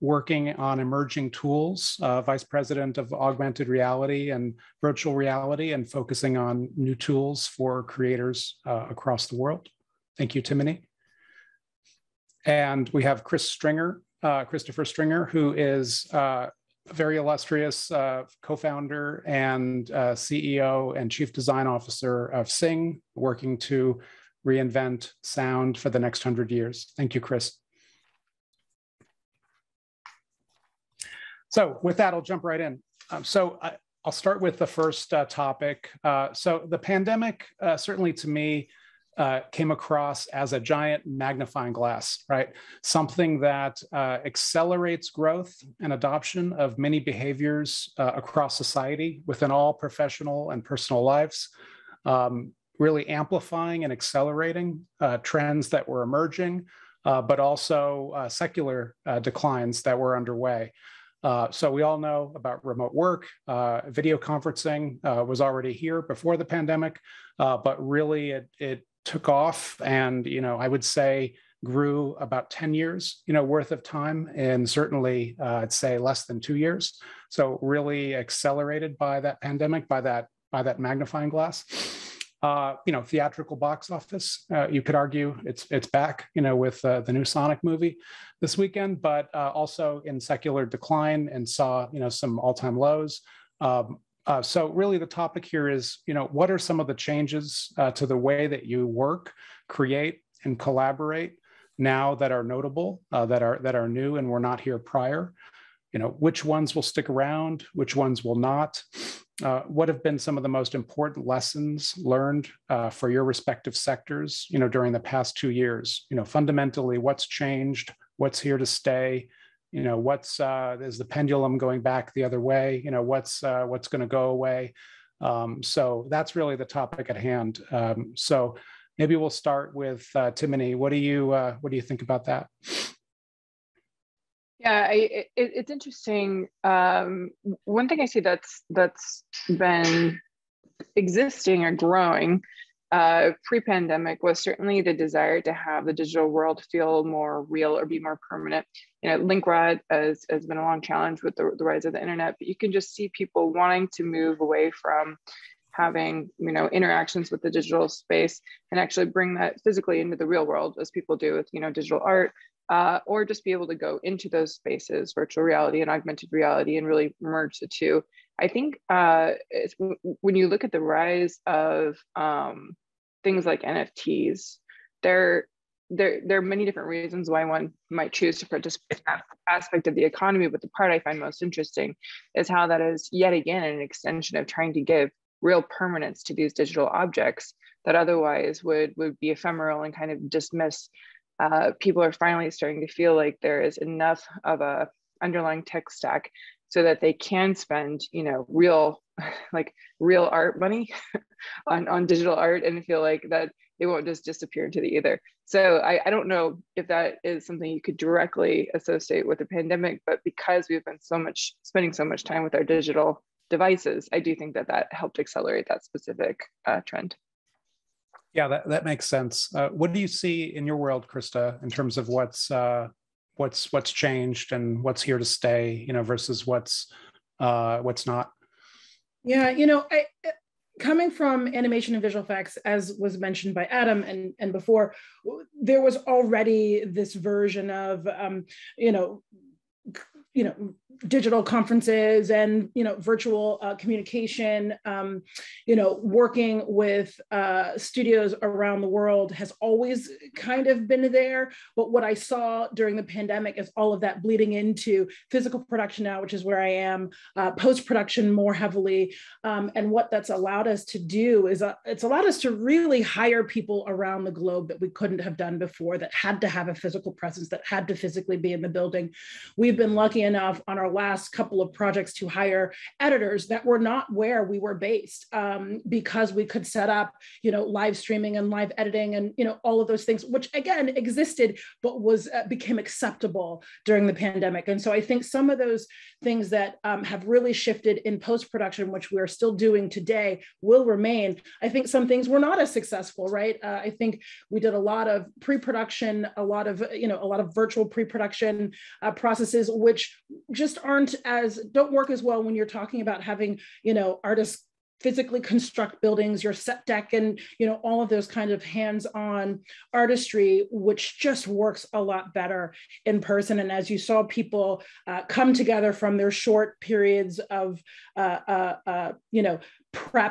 working on emerging tools, vice president of augmented reality and virtual reality, and focusing on new tools for creators across the world. Thank you, Timoni. And we have Christopher Stringer, who is a very illustrious co-founder and CEO and chief design officer of Syng, working to reinvent sound for the next 100 years. Thank you, Chris. So with that, I'll jump right in. I'll start with the first topic. So the pandemic, certainly to me, came across as a giant magnifying glass, right? Something that accelerates growth and adoption of many behaviors across society within all professional and personal lives. really amplifying and accelerating trends that were emerging, but also secular declines that were underway. So we all know about remote work. Video conferencing was already here before the pandemic, but really it took off, and I would say grew about 10 years worth of time, and certainly I'd say less than 2 years. So really accelerated by that pandemic, by that magnifying glass. Theatrical box office, you could argue it's back, with the new Sonic movie this weekend, but also in secular decline, and saw, some all-time lows. So really the topic here is, what are some of the changes to the way that you work, create, and collaborate now that are notable, that are new and were not here prior? Which ones will stick around, which ones will not? What have been some of the most important lessons learned for your respective sectors, during the past 2 years? Fundamentally, what's changed? What's here to stay? What's is the pendulum going back the other way? What's going to go away? So that's really the topic at hand. So maybe we'll start with Timoni. What do you think about that? Yeah, it's interesting. One thing I see that's been existing or growing pre-pandemic was certainly the desire to have the digital world feel more real or be more permanent. Link rot has been a long challenge with the rise of the internet, but you can just see people wanting to move away from having interactions with the digital space and actually bring that physically into the real world, as people do with digital art, or just be able to go into those spaces, virtual reality and augmented reality, and really merge the two. I think when you look at the rise of things like NFTs, there are many different reasons why one might choose to participate in that aspect of the economy, but the part I find most interesting is how that is yet again an extension of trying to give real permanence to these digital objects that otherwise would be ephemeral and kind of dismiss. People are finally starting to feel like there is enough of a underlying tech stack so that they can spend, real art money on digital art, and feel like that it won't just disappear into the ether. So I don't know if that is something you could directly associate with the pandemic, but because we've been spending so much time with our digital devices, I do think that helped accelerate that specific trend. Yeah, that makes sense. What do you see in your world, Chrysta, in terms of what's changed and what's here to stay, versus what's not? Yeah, coming from animation and visual effects, as was mentioned by Adam and before, there was already this version of digital conferences and virtual communication. Working with studios around the world has always kind of been there. But what I saw during the pandemic is all of that bleeding into physical production now, which is where I am, post-production more heavily. And what that's allowed us to do is it's allowed us to really hire people around the globe that we couldn't have done before, that had to have a physical presence, that had to physically be in the building. We've been lucky enough on our last couple of projects to hire editors that were not where we were based, because we could set up, live streaming and live editing and, all of those things, which again existed, but became acceptable during the pandemic. And so I think some of those things that have really shifted in post-production, which we're still doing today, will remain. I think some things were not as successful, right? I think we did a lot of pre-production, a lot of virtual pre-production processes, which just don't work as well when you're talking about having, artists physically construct buildings, your set deck, and all of those kind of hands-on artistry, which just works a lot better in person. And as you saw people come together from their short periods of prep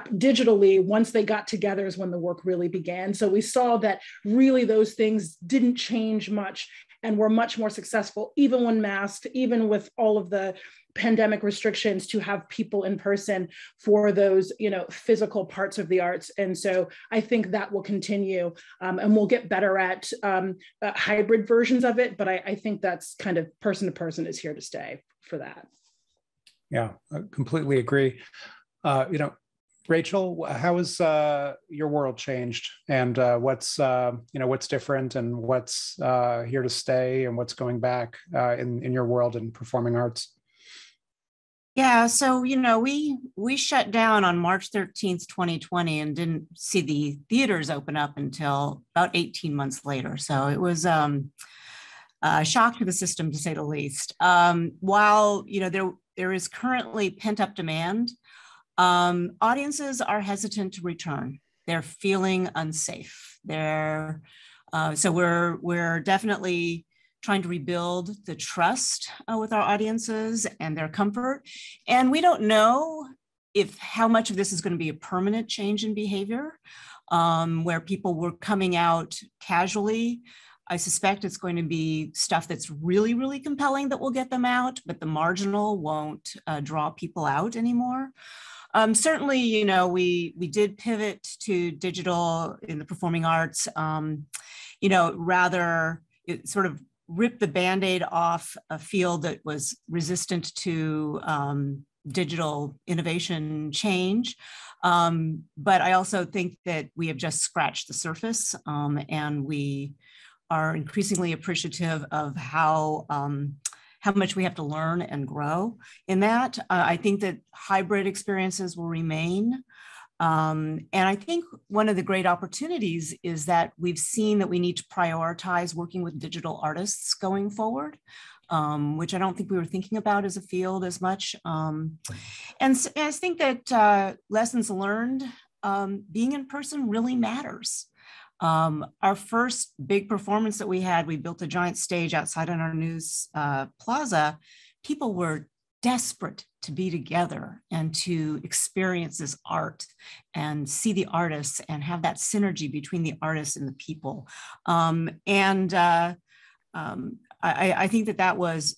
digitally, once they got together is when the work really began. So we saw that really those things didn't change much and were much more successful, even when masked, even with all of the pandemic restrictions, to have people in person for those, physical parts of the arts. And so I think that will continue, and we'll get better at hybrid versions of it. But I think that's kind of person to person is here to stay for that. Yeah, I completely agree. Rachel, how has your world changed, and what's different, and what's here to stay, and what's going back in your world in performing arts? Yeah, so we shut down on March 13th, 2020, and didn't see the theaters open up until about 18 months later. So it was a shock to the system, to say the least. While there is currently pent-up demand, audiences are hesitant to return. They're feeling unsafe. So we're definitely trying to rebuild the trust with our audiences and their comfort. And we don't know how much of this is going to be a permanent change in behavior, where people were coming out casually. I suspect it's going to be stuff that's really, really compelling that will get them out, but the marginal won't draw people out anymore. Certainly, we did pivot to digital in the performing arts, rather it sort of rip the Band-Aid off a field that was resistant to digital innovation change. But I also think that we have just scratched the surface, and we are increasingly appreciative of how much we have to learn and grow in that. I think that hybrid experiences will remain. And I think one of the great opportunities is that we've seen that we need to prioritize working with digital artists going forward, which I don't think we were thinking about as a field as much. And I think that lessons learned, being in person really matters. Our first big performance that we had, we built a giant stage outside on our news plaza. People were desperate to be together and to experience this art and see the artists and have that synergy between the artists and the people. I think that was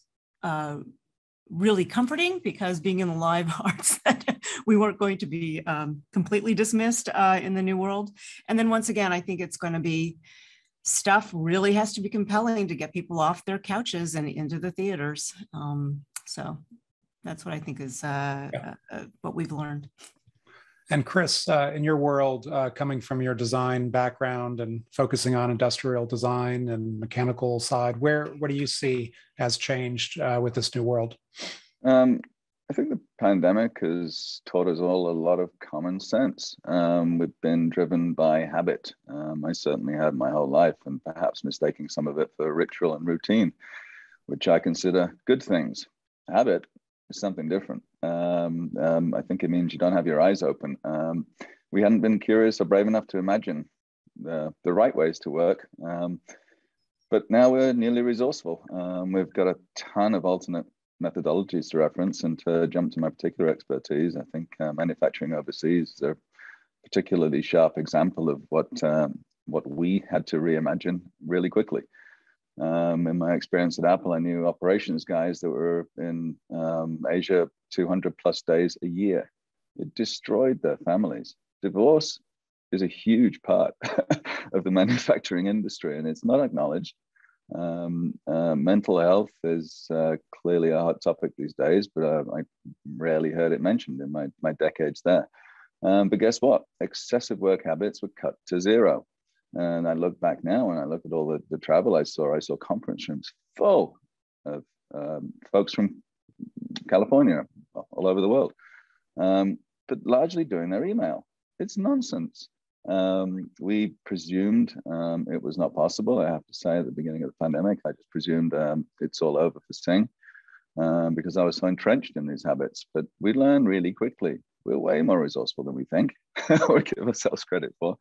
really comforting, because being in the live arts, we weren't going to be completely dismissed in the new world. And then once again, I think it's going to be stuff really has to be compelling to get people off their couches and into the theaters. So that's what I think is what we've learned. And Chris, in your world, coming from your design background and focusing on industrial design and mechanical side, what do you see has changed with this new world? I think the pandemic has taught us all a lot of common sense. We've been driven by habit. I certainly had my whole life, and perhaps mistaking some of it for ritual and routine, which I consider good things. Habit is something different. I think it means you don't have your eyes open. We hadn't been curious or brave enough to imagine the right ways to work. But now we're nearly resourceful. We've got a ton of alternate methodologies to reference, and to jump to my particular expertise, I think manufacturing overseas is a particularly sharp example of what we had to reimagine really quickly. In my experience at Apple, I knew operations guys that were in Asia 200 plus days a year. It destroyed their families. Divorce is a huge part of the manufacturing industry, and it's not acknowledged. Mental health is clearly a hot topic these days, but I rarely heard it mentioned in my decades there. But guess what? Excessive work habits were cut to zero. And I look back now and I look at all the travel I saw conference rooms full of folks from California, all over the world, but largely doing their email. It's nonsense. We presumed it was not possible. I have to say, at the beginning of the pandemic, I just presumed it's all over for Syng because I was so entrenched in these habits. But we learned really quickly. We're way more resourceful than we think or give ourselves credit for.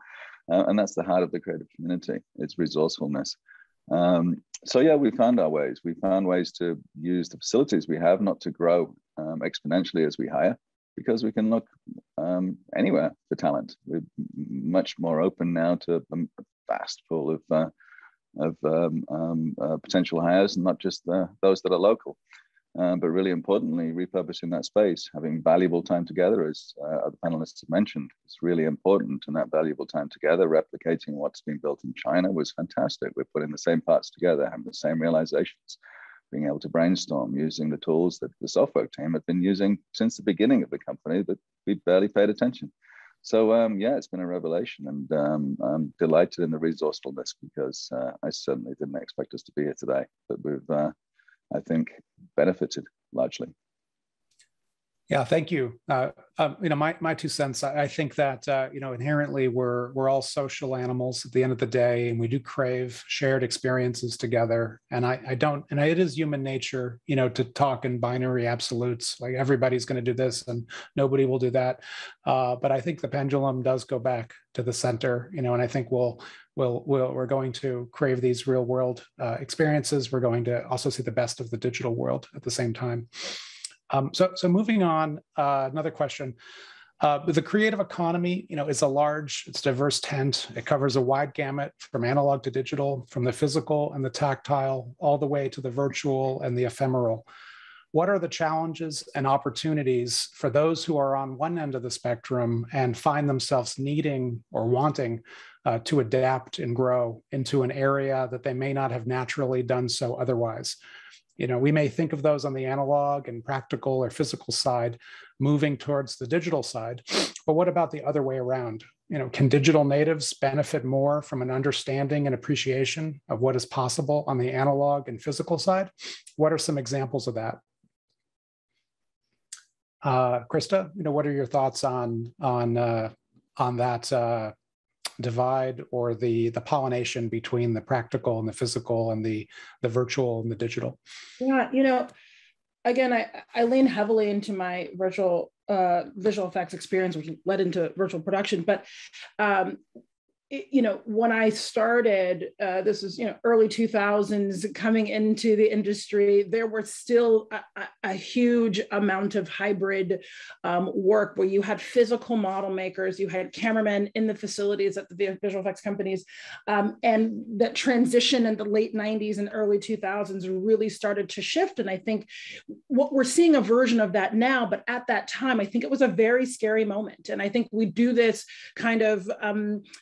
And that's the heart of the creative community. It's resourcefulness. So yeah, we found our ways. We found ways to use the facilities we have, not to grow exponentially as we hire, because we can look anywhere for talent. We're much more open now to a vast pool of potential hires, and not just those that are local. But really importantly, repurposing that space, having valuable time together, as other panelists have mentioned, is really important. And that valuable time together, replicating what's been built in China, was fantastic. We're putting the same parts together, having the same realizations, being able to brainstorm using the tools that the software team had been using since the beginning of the company, but we barely paid attention. So yeah, it's been a revelation, and I'm delighted in the resourcefulness, because I certainly didn't expect us to be here today, but we've, I think, benefited largely. Yeah, thank you. My 2 cents. I think that inherently we're all social animals at the end of the day, and we do crave shared experiences together. And it is human nature, to talk in binary absolutes, like everybody's going to do this and nobody will do that. But I think the pendulum does go back to the center, and I think we're going to crave these real world experiences. We're going to also see the best of the digital world at the same time. So moving on, another question. The creative economy, is it's diverse tent. It covers a wide gamut from analog to digital, from the physical and the tactile, all the way to the virtual and the ephemeral. What are the challenges and opportunities for those who are on one end of the spectrum and find themselves needing or wanting to adapt and grow into an area that they may not have naturally done so otherwise? We may think of those on the analog and practical or physical side, moving towards the digital side. But what about the other way around? Can digital natives benefit more from an understanding and appreciation of what is possible on the analog and physical side? What are some examples of that? Chrysta, what are your thoughts on that divide, or the pollination between the practical and the physical and the virtual and the digital? Yeah, again, I lean heavily into my virtual visual effects experience, which led into virtual production. But when I started, this was, early 2000s, coming into the industry, there were still a huge amount of hybrid work where you had physical model makers, you had cameramen in the facilities at the visual effects companies. And that transition in the late 90s and early 2000s really started to shift. And I think what we're seeing a version of that now, but at that time, I think it was a very scary moment. And I think we do this kind of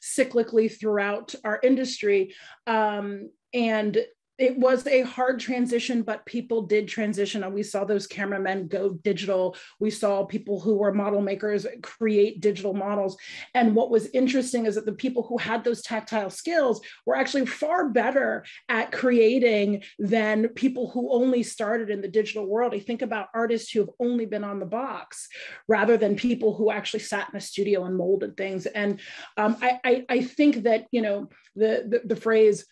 cyclically throughout our industry. And it was a hard transition, but people did transition. And we saw those cameramen go digital. We saw people who were model makers create digital models. And what was interesting is that the people who had those tactile skills were actually far better at creating than people who only started in the digital world. I think about artists who have only been on the box rather than people who actually sat in a studio and molded things. And I think that, the phrase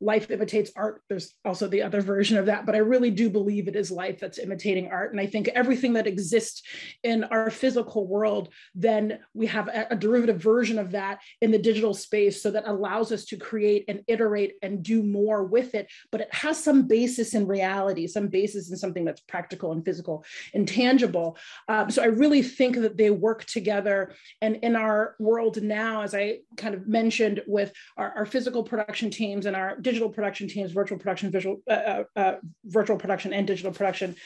life imitates art, there's also the other version of that, but I really do believe it is life that's imitating art. And I think everything that exists in our physical world, then we have a derivative version of that in the digital space, so that allows us to create and iterate and do more with it. But it has some basis in reality, some basis in something that's practical and physical and tangible. So I really think that they work together. And in our world now, as I kind of mentioned, with our physical production teams and our digital production teams, virtual production, virtual production and digital production,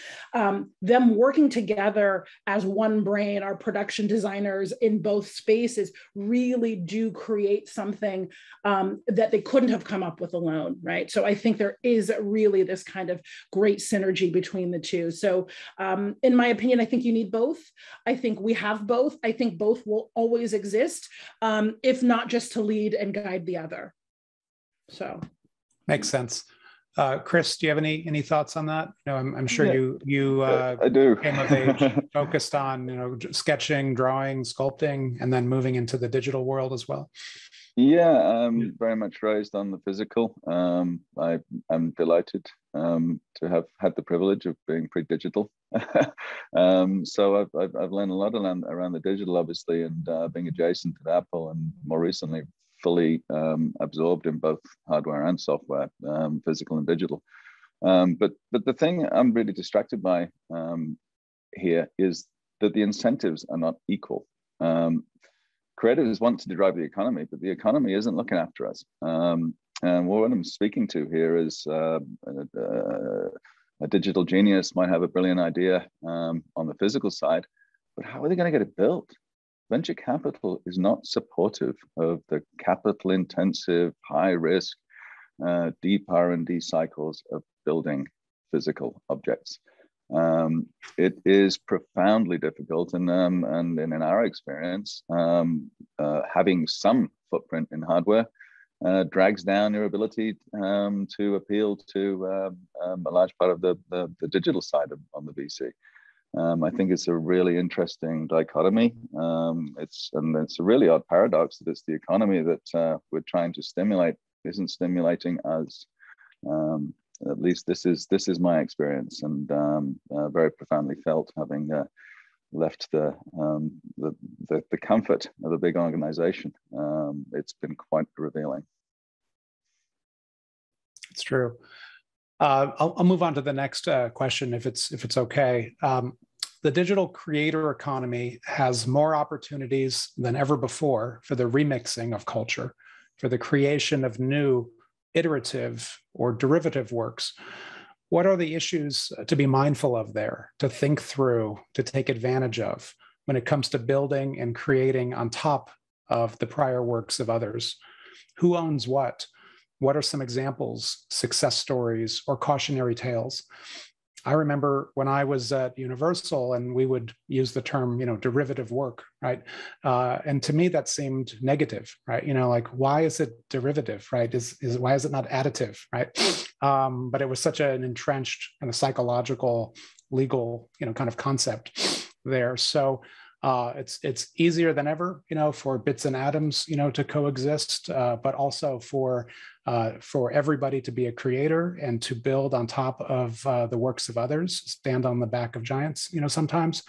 them working together as one brain, our production designers in both spaces really do create something that they couldn't have come up with alone, right? So I think there is really this kind of great synergy between the two. So in my opinion, I think you need both. I think we have both. I think both will always exist, if not just to lead and guide the other. So makes sense. Chris, do you have any thoughts on that? I'm sure you I do. came of age focused on sketching, drawing, sculpting, and then moving into the digital world as well. Yeah, very much raised on the physical. I'm delighted to have had the privilege of being pre-digital. So I've learned a lot around the digital, obviously, and being adjacent to Apple, and more recently fully absorbed in both hardware and software, physical and digital. But the thing I'm really distracted by here is that the incentives are not equal. Creatives want to drive the economy, but the economy isn't looking after us. And what I'm speaking to here is a digital genius might have a brilliant idea on the physical side, but how are they going to get it built? Venture capital is not supportive of the capital-intensive, high-risk, deep R&D cycles of building physical objects. It is profoundly difficult, and in our experience, having some footprint in hardware drags down your ability to appeal to a large part of the digital side on the VC. I think it's a really interesting dichotomy. It's a really odd paradox that it's the economy that we're trying to stimulate isn't stimulating us. At least this is my experience, and very profoundly felt having left the comfort of a big organization. It's been quite revealing. It's true. I'll move on to the next question if it's okay. The digital creator economy has more opportunities than ever before for the remixing of culture, for the creation of new iterative or derivative works. What are the issues to be mindful of there, to think through, to take advantage of when it comes to building and creating on top of the prior works of others? Who owns what? What are some examples, success stories, or cautionary tales? I remember when I was at Universal and we would use the term, derivative work, right? And to me, that seemed negative, right? Like, why is it derivative, right? Why is it not additive, right? But it was such an entrenched kind of psychological, legal, kind of concept there. So it's easier than ever, for bits and atoms, to coexist, but also for everybody to be a creator and to build on top of the works of others, stand on the back of giants, sometimes.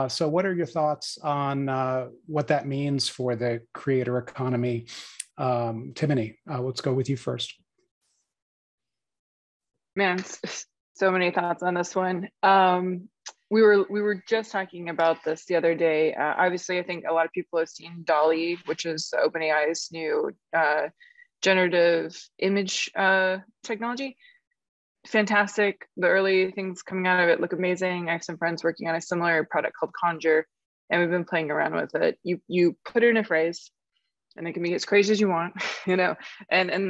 So what are your thoughts on what that means for the creator economy? Timoni, let's go with you first. Man, so many thoughts on this one. We were just talking about this the other day. Obviously, I think a lot of people have seen DALL-E, which is OpenAI's new generative image technology. Fantastic. The early things coming out of it look amazing. I have some friends working on a similar product called Conjure, and we've been playing around with it. You put it in a phrase, and it can be as crazy as you want, and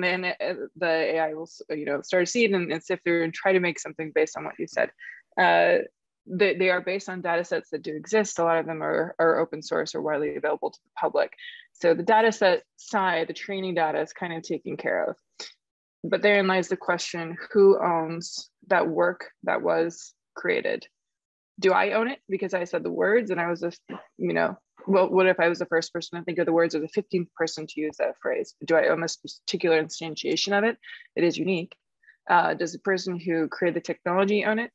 then the AI will, start to see it and sift through and try to make something based on what you said. They are based on data sets that do exist. A lot of them are open source or widely available to the public. So the data set side, the training data is kind of taken care of. But therein lies the question, who owns that work that was created? Do I own it because I said the words and I was well, what if I was the first person to think of the words or the 15th person to use that phrase? Do I own this particular instantiation of it? It is unique. Does the person who created the technology own it?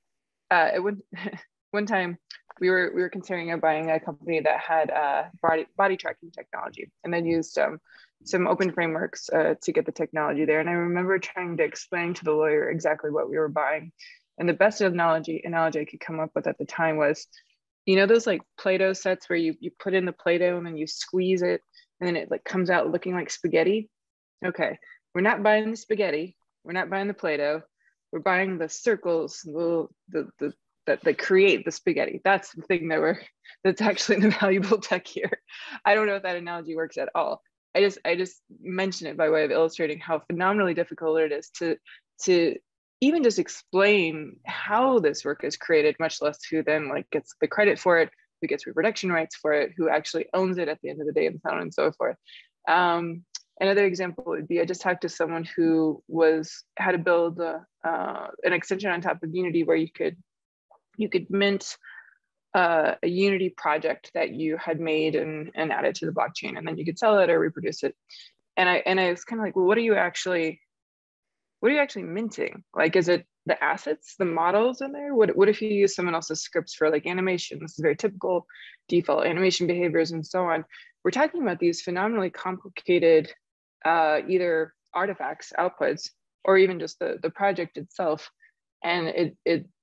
One time we were considering buying a company that had body tracking technology, and then used some open frameworks to get the technology there. And I remember trying to explain to the lawyer exactly what we were buying. And the best analogy I could come up with at the time was, those like Play-Doh sets where you put in the Play-Doh and then you squeeze it and then it like comes out looking like spaghetti. Okay, we're not buying the spaghetti. We're not buying the Play-Doh. We're buying the circles, that create the spaghetti. That's the thing that's actually the valuable tech here. I don't know if that analogy works at all. I just mention it by way of illustrating how phenomenally difficult it is to even just explain how this work is created, much less who then gets the credit for it, who gets reproduction rights for it, who actually owns it at the end of the day, and so on and so forth. Another example would be, I just talked to someone who had to build an extension on top of Unity where you could mint a Unity project that you had made and add it to the blockchain, and then you could sell it or reproduce it. And I was kind of like, well, what are you actually minting? Like, is it the assets, the models in there? What if you use someone else's scripts for like animation? This is very typical default animation behaviors and so on. We're talking about these phenomenally complicated either artifacts, outputs, or even just the project itself. And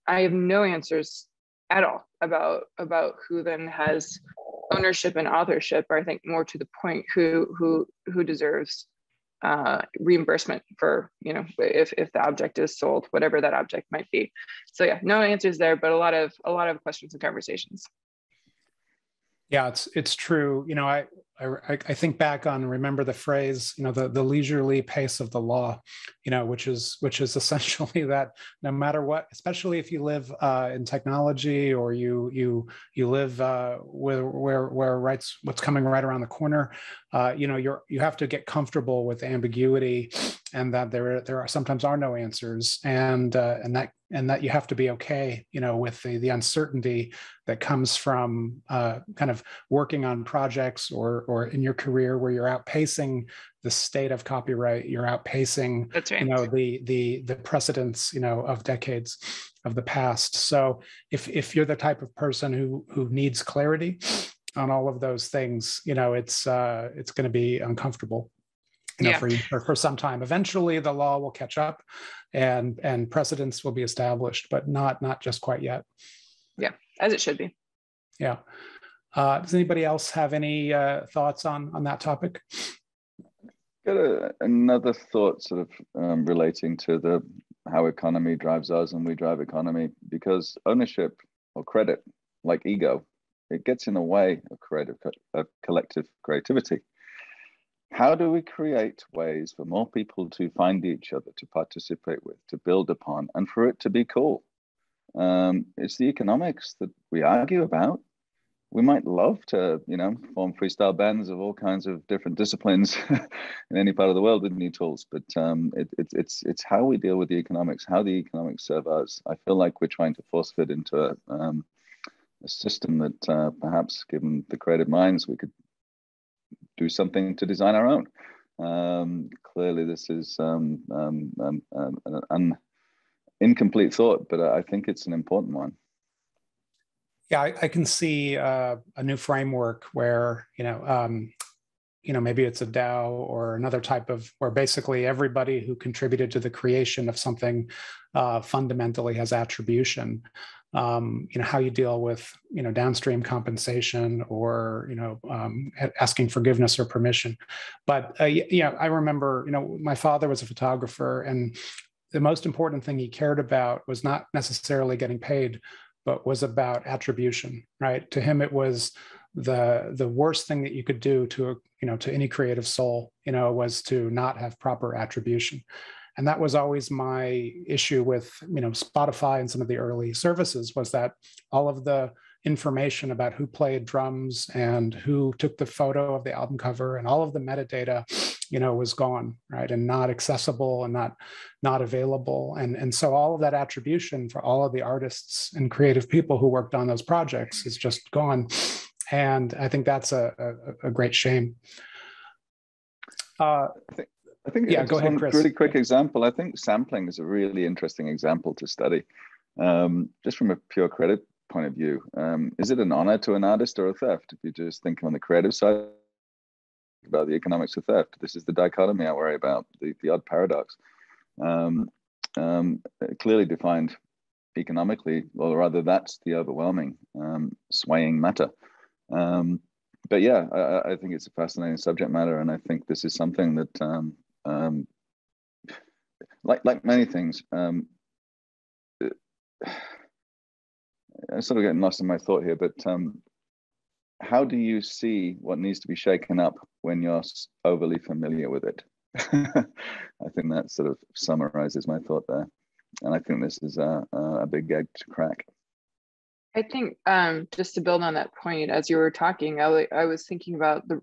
I have no answers at all about who then has ownership and authorship, or I think more to the point, who deserves reimbursement for, if the object is sold, whatever that object might be. So yeah, no answers there, but a lot of questions and conversations. Yeah, it's true. I think back on, remember the phrase, the leisurely pace of the law, which is essentially that no matter what, especially if you live in technology, or you live where what's coming right around the corner, you have to get comfortable with ambiguity, and that there are sometimes no answers, and that you have to be okay, with the uncertainty that comes from kind of working on projects or in your career where you're outpacing the state of copyright, you're outpacing, That's right. the precedents, of decades of the past. So if you're the type of person who needs clarity on all of those things, it's going to be uncomfortable. For you for some time. Eventually, the law will catch up, and precedents will be established, but not just quite yet. Yeah, as it should be. Yeah. Does anybody else have any thoughts on that topic? Got another thought, sort of relating to how economy drives us and we drive economy, because ownership or credit, like ego, it gets in the way of collective creativity. How do we create ways for more people to find each other, to participate with, to build upon, and for it to be cool? It's the economics that we argue about. We might love to, form freestyle bands of all kinds of different disciplines in any part of the world with new tools, but it's how we deal with the economics, how the economics serve us. I feel like we're trying to force fit into a system that perhaps, given the creative minds, we could do something to design our own. Clearly, this is an incomplete thought, but I think it's an important one. Yeah, I can see a new framework where, maybe it's a DAO or another type of, where basically everybody who contributed to the creation of something fundamentally has attribution. How you deal with, downstream compensation or, asking forgiveness or permission. But, I remember, my father was a photographer, and the most important thing he cared about was not necessarily getting paid, but was about attribution, right? To him, it was the worst thing that you could do to any creative soul, was to not have proper attribution. And that was always my issue with, Spotify and some of the early services, was that all of the information about who played drums and who took the photo of the album cover and all of the metadata, was gone, right? And not accessible and not available. And so all of that attribution for all of the artists and creative people who worked on those projects is just gone. And I think that's a great shame. I think yeah, go ahead, Chris. Really quick example. I think sampling is a really interesting example to study. Just from a pure credit point of view, is it an honor to an artist or a theft? If you just think on the creative side about the economics of theft, this is the dichotomy I worry about, the odd paradox. Clearly defined economically, or rather that's the overwhelming swaying matter. But yeah, I think it's a fascinating subject matter, and I think this is something that, like many things, I'm sort of getting lost in my thought here, but how do you see what needs to be shaken up when you're overly familiar with it? I think that sort of summarizes my thought there. And I think this is a big egg to crack. I think just to build on that point, as you were talking, I was thinking about the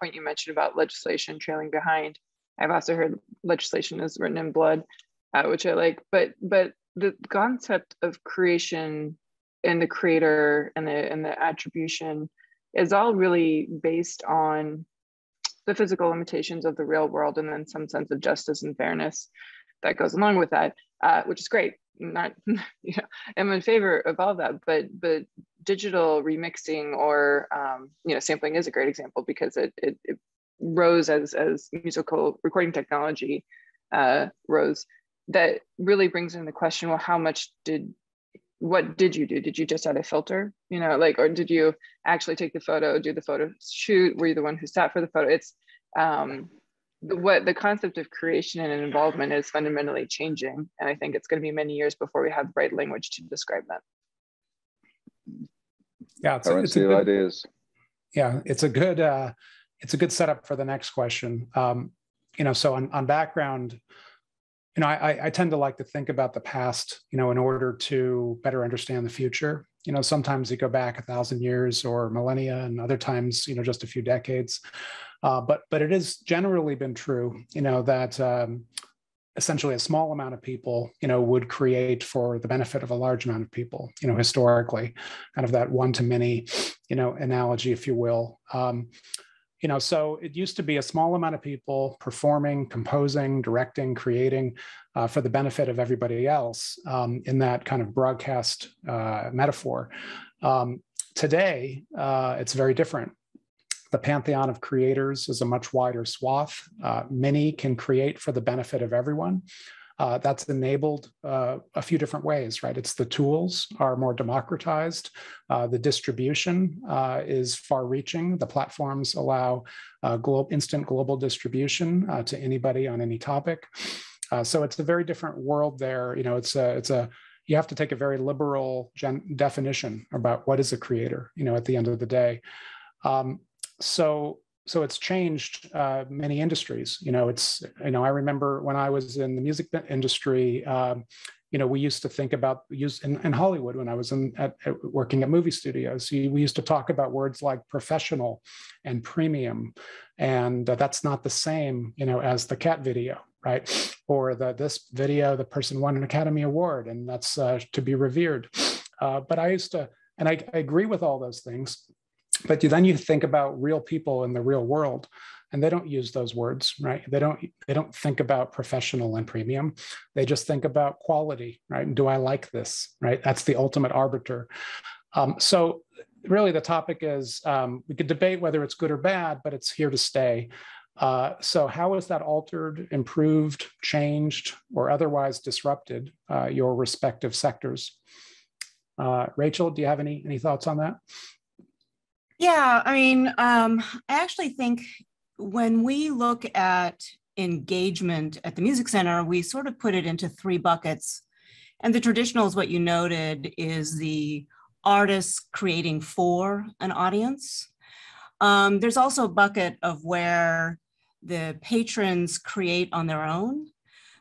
point you mentioned about legislation trailing behind. I've also heard legislation is written in blood, which I like, but the concept of creation and the creator and the attribution is all really based on the physical limitations of the real world, and then some sense of justice and fairness that goes along with that, which is great. Not, I'm in favor of all that, but digital remixing or sampling is a great example, because it rose as musical recording technology rose. That really brings in the question: well, what did you do? Did you just add a filter? Or did you actually take the photo, do the photo shoot? Were you the one who sat for the photo? It's the concept of creation and involvement is fundamentally changing. And I think it's going to be many years before we have the right language to describe that. Yeah, it's a good, ideas. Yeah, it's a good it's a good setup for the next question. So on background, I tend to like to think about the past, in order to better understand the future. Sometimes you go back 1,000 years or millennia, and other times, just a few decades. But it has generally been true, that essentially a small amount of people, would create for the benefit of a large amount of people, historically, kind of that one-to-many, analogy, if you will. So it used to be a small amount of people performing, composing, directing, creating for the benefit of everybody else in that kind of broadcast metaphor. Today, it's very different. The pantheon of creators is a much wider swath. Many can create for the benefit of everyone. That's enabled a few different ways, right? It's the tools are more democratized. The distribution is far-reaching. The platforms allow instant global distribution to anybody on any topic. So it's a very different world there. You have to take a very liberal definition about what is a creator, at the end of the day. So it's changed many industries. I remember when I was in the music industry, we used to think about in Hollywood when I was working at movie studios. We used to talk about words like professional and premium, and that's not the same, as the cat video, right? Or this video, the person won an Academy Award, and that's to be revered. But I used to, and I agree with all those things. But then you think about real people in the real world, and they don't use those words, right? They don't think about professional and premium. They just think about quality, right? Do I like this, right? That's the ultimate arbiter. So really the topic is, we could debate whether it's good or bad, but it's here to stay. So how has that altered, improved, changed, or otherwise disrupted your respective sectors? Rachel, do you have any thoughts on that? Yeah, I actually think when we look at engagement at the Music Center, we sort of put it into three buckets. And the traditional is what you noted is the artists creating for an audience. There's also a bucket of where the patrons create on their own.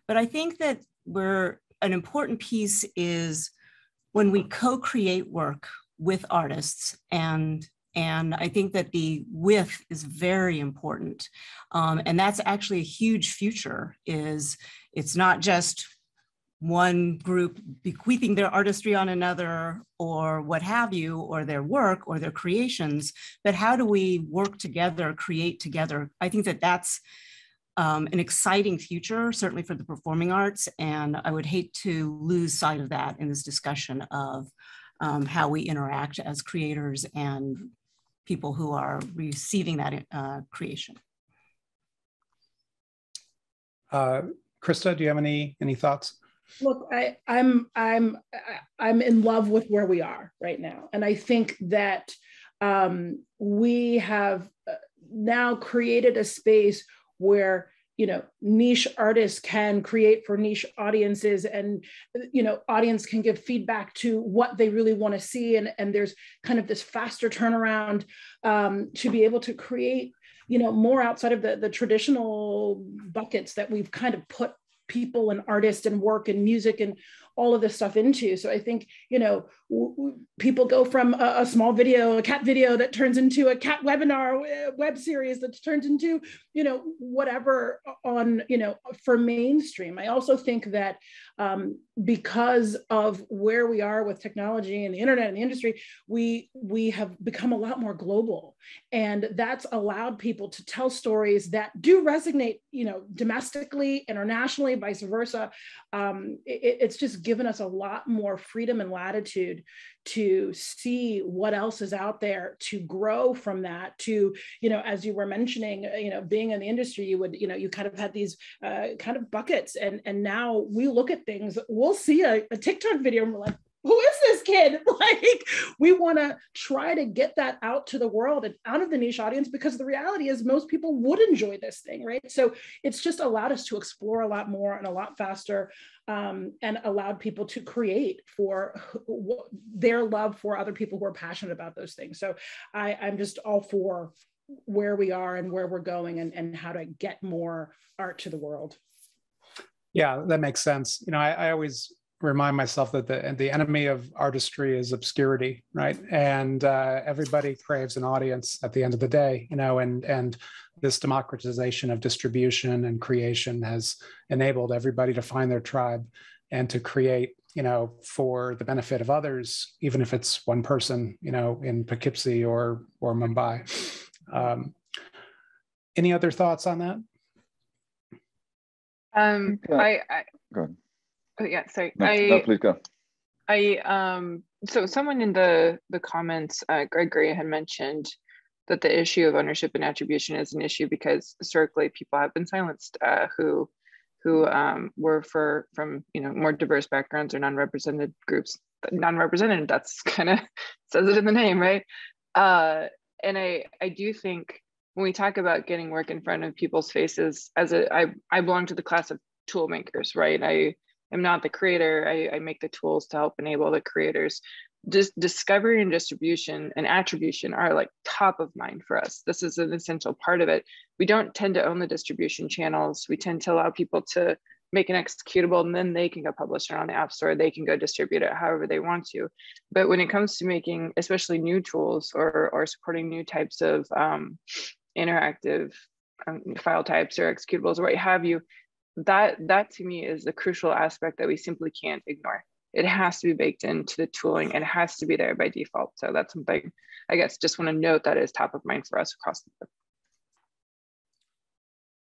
But I think that an important piece is when we co-create work with artists, and I think that the with is very important. And that's actually a huge future, it's not just one group bequeathing their artistry on another or what have you, or their work or their creations, but how do we work together, create together? I think that that's an exciting future, certainly for the performing arts. And I would hate to lose sight of that in this discussion of how we interact as creators and people who are receiving that creation. Chrysta, do you have any thoughts? Look, I'm in love with where we are right now, and I think that we have now created a space where niche artists can create for niche audiences, and audience can give feedback to what they really want to see, and there's kind of this faster turnaround to be able to create more outside of the traditional buckets that we've kind of put people and artists and work and music and all of this stuff into. So I think, people go from a small video, a cat video that turns into a cat webinar, web series that turns into, whatever on, for mainstream. I also think that because of where we are with technology and the internet and the industry, we have become a lot more global. And that's allowed people to tell stories that do resonate, domestically, internationally, vice versa. It's just given us a lot more freedom and latitude to see what else is out there, to grow from that, to, as you were mentioning, being in the industry, you kind of had these kind of buckets, and now we look at things, we'll see a TikTok video and we're like, who is this kid? Like, we want to try to get that out to the world and out of the niche audience, because the reality is most people would enjoy this thing, right? So it's just allowed us to explore a lot more and a lot faster, and allowed people to create for their love for other people who are passionate about those things. So I'm just all for where we are and where we're going, and how to get more art to the world. Yeah, that makes sense. I always remind myself that the enemy of artistry is obscurity, right? And everybody craves an audience at the end of the day, and this democratization of distribution and creation has enabled everybody to find their tribe and to create, for the benefit of others, even if it's one person, in Poughkeepsie or Mumbai. Any other thoughts on that? Go ahead. Oh yeah, sorry. No, please go. So someone in the comments, Gregory, had mentioned that the issue of ownership and attribution is an issue because historically people have been silenced who were from more diverse backgrounds or non-represented groups. Non-represented, that's kind of says it in the name, right? And I do think when we talk about getting work in front of people's faces, I belong to the class of tool makers, right? I am not the creator. I make the tools to help enable the creators. Just discovery and distribution and attribution are like top of mind for us. This is an essential part of it. We don't tend to own the distribution channels. We tend to allow people to make an executable, and then they can go publish it on the App Store. They can go distribute it however they want to. But when it comes to making, especially new tools or supporting new types of interactive file types or executables or what have you, that to me is the crucial aspect that we simply can't ignore. It has to be baked into the tooling and it has to be there by default. So that's something, I guess, just want to note that is top of mind for us across the board.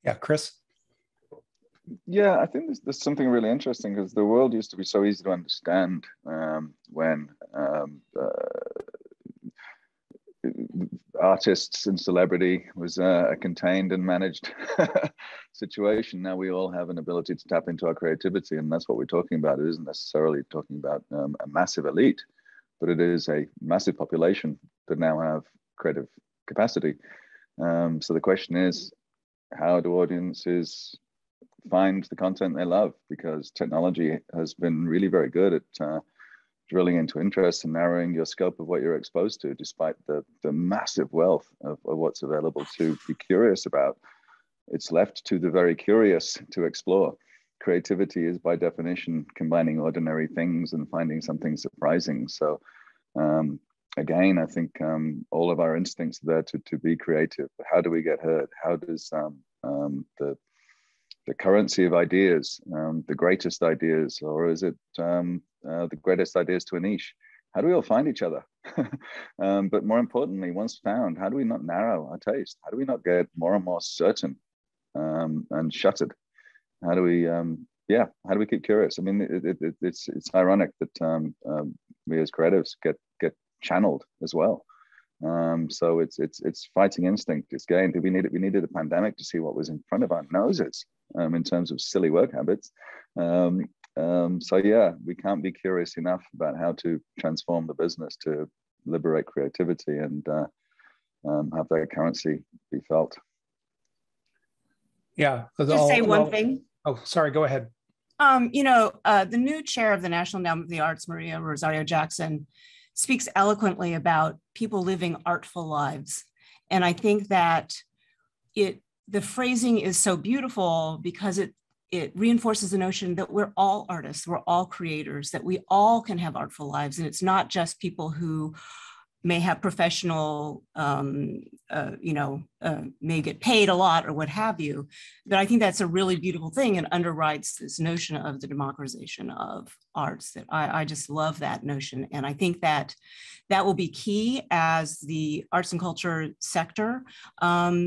Yeah, Chris? Yeah, I think there's something really interesting because the world used to be so easy to understand when artists and celebrity was a contained and managed situation. Now we all have an ability to tap into our creativity, and that's what we're talking about. It isn't necessarily talking about a massive elite, but it is a massive population that now have creative capacity. So the question is, how do audiences find the content they love? Because technology has been really very good at drilling into interest and narrowing your scope of what you're exposed to, despite the massive wealth of what's available to be curious about. It's left to the very curious to explore. Creativity is by definition combining ordinary things and finding something surprising. So again, I think all of our instincts are there to be creative. How do we get heard? How does the currency of ideas, the greatest ideas, or is it the greatest ideas to a niche? How do we all find each other? But more importantly, once found, how do we not narrow our taste? How do we not get more and more certain and shuttered? How do we keep curious? I mean, it's ironic that we as creatives get channeled as well. So it's fighting instinct. It's gained. We needed a pandemic to see what was in front of our noses in terms of silly work habits. So yeah, we can't be curious enough about how to transform the business to liberate creativity and have that currency be felt. Yeah. Just say one thing. Oh, sorry. Go ahead. The new chair of the National Endowment of the Arts, Maria Rosario Jackson, speaks eloquently about people living artful lives. And I think that the phrasing is so beautiful because it reinforces the notion that we're all artists, we're all creators, that we all can have artful lives. And it's not just people who may have professional, may get paid a lot or what have you. But I think that's a really beautiful thing and underwrites this notion of the democratization of arts. That I just love that notion. And I think that will be key as the arts and culture sector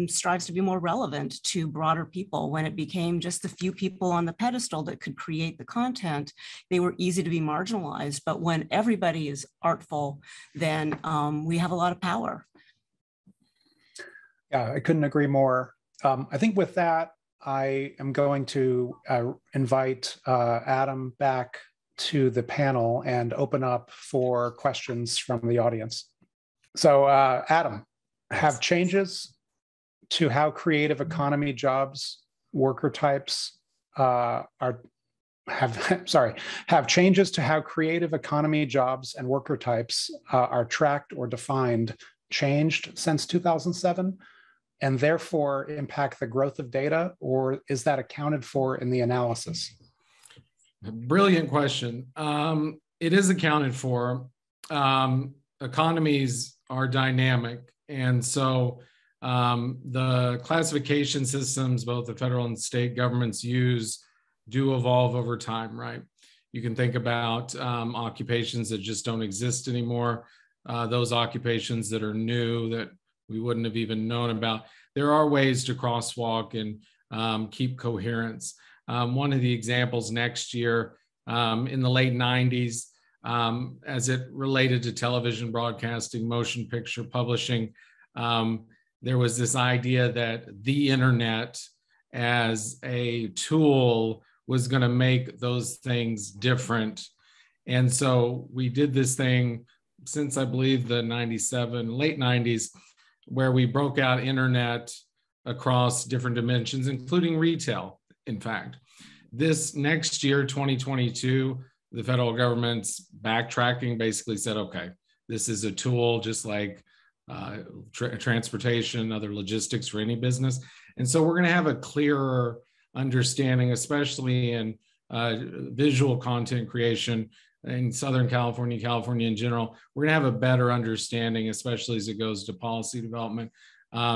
strives to be more relevant to broader people. When it became just the few people on the pedestal that could create the content, they were easy to be marginalized. But when everybody is artful, then we have a lot of power. Yeah, I couldn't agree more. I think with that, I am going to invite Adam back to the panel and open up for questions from the audience. So Adam, have changes to how creative economy jobs, worker types have changes to how creative economy jobs and worker types are tracked or defined changed since 2007? and therefore impact the growth of data, or is that accounted for in the analysis? Brilliant question. It is accounted for. Economies are dynamic, and so the classification systems both the federal and state governments use do evolve over time, right? You can think about occupations that just don't exist anymore, those occupations that are new that we wouldn't have even known about. There are ways to crosswalk and keep coherence. One of the examples next year, in the late 90s, as it related to television broadcasting, motion picture publishing, there was this idea that the internet as a tool was going to make those things different. And so we did this thing since I believe the late 90s, where we broke out internet across different dimensions, including retail, in fact. This next year, 2022, the federal government's backtracking basically said, okay, this is a tool just like transportation, other logistics for any business. And so we're going to have a clearer understanding, especially in visual content creation in Southern California, California in general. We're going to have a better understanding, especially as it goes to policy development,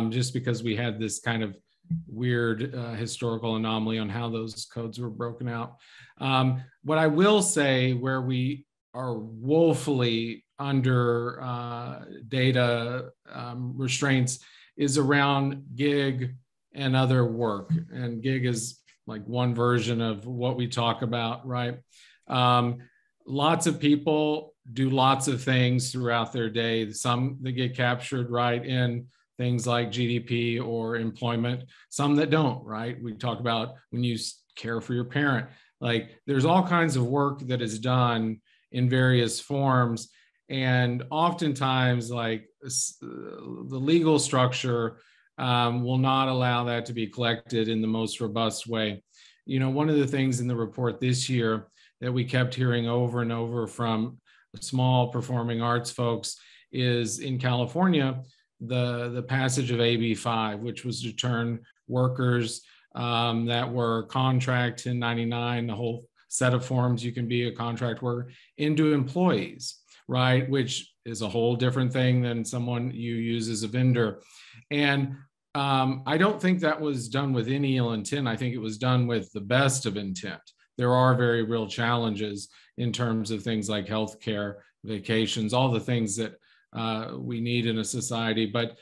just because we had this kind of weird historical anomaly on how those codes were broken out. What I will say, where we are woefully under data restraints, is around gig and other work. And gig is like one version of what we talk about, right? Lots of people do lots of things throughout their day. Some that get captured right in things like GDP or employment, some that don't, right? We talk about when you care for your parent. Like there's all kinds of work that is done in various forms. And oftentimes like the legal structure will not allow that to be collected in the most robust way. You know, one of the things in the report this year that we kept hearing over and over from small performing arts folks is in California, the passage of AB 5, which was to turn workers that were contract 1099, the whole set of forms you can be a contract worker, into employees, right? Which is a whole different thing than someone you use as a vendor. And I don't think that was done with any ill intent. I think it was done with the best of intent. There are very real challenges in terms of things like healthcare, vacations, all the things that we need in a society. But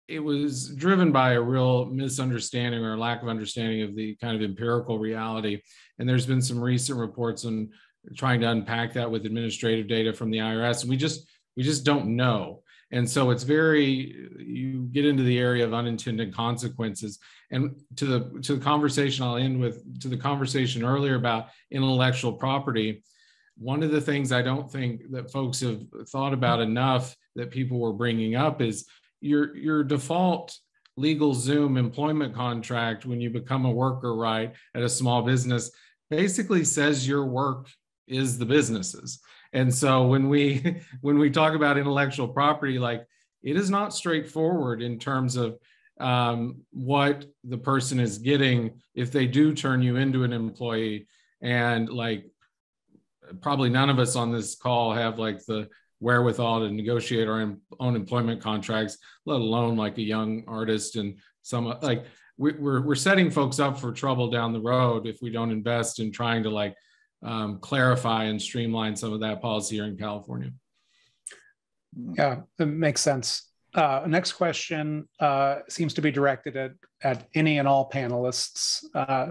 it was driven by a real misunderstanding or lack of understanding of the kind of empirical reality. And there's been some recent reports on trying to unpack that with administrative data from the IRS. And we just don't know. And so it's you get into the area of unintended consequences. And to the conversation I'll end with, to the conversation earlier about intellectual property, one of the things I don't think that folks have thought about enough that people were bringing up is your default legal Zoom employment contract when you become a worker, right, at a small business, basically says your work is the business's. And so when we talk about intellectual property, like it is not straightforward in terms of what the person is getting if they do turn you into an employee. And like probably none of us on this call have like the wherewithal to negotiate our own employment contracts, let alone like a young artist. And some like we're setting folks up for trouble down the road if we don't invest in trying to like clarify and streamline some of that policy here in California. Yeah, it makes sense. Next question seems to be directed at any and all panelists.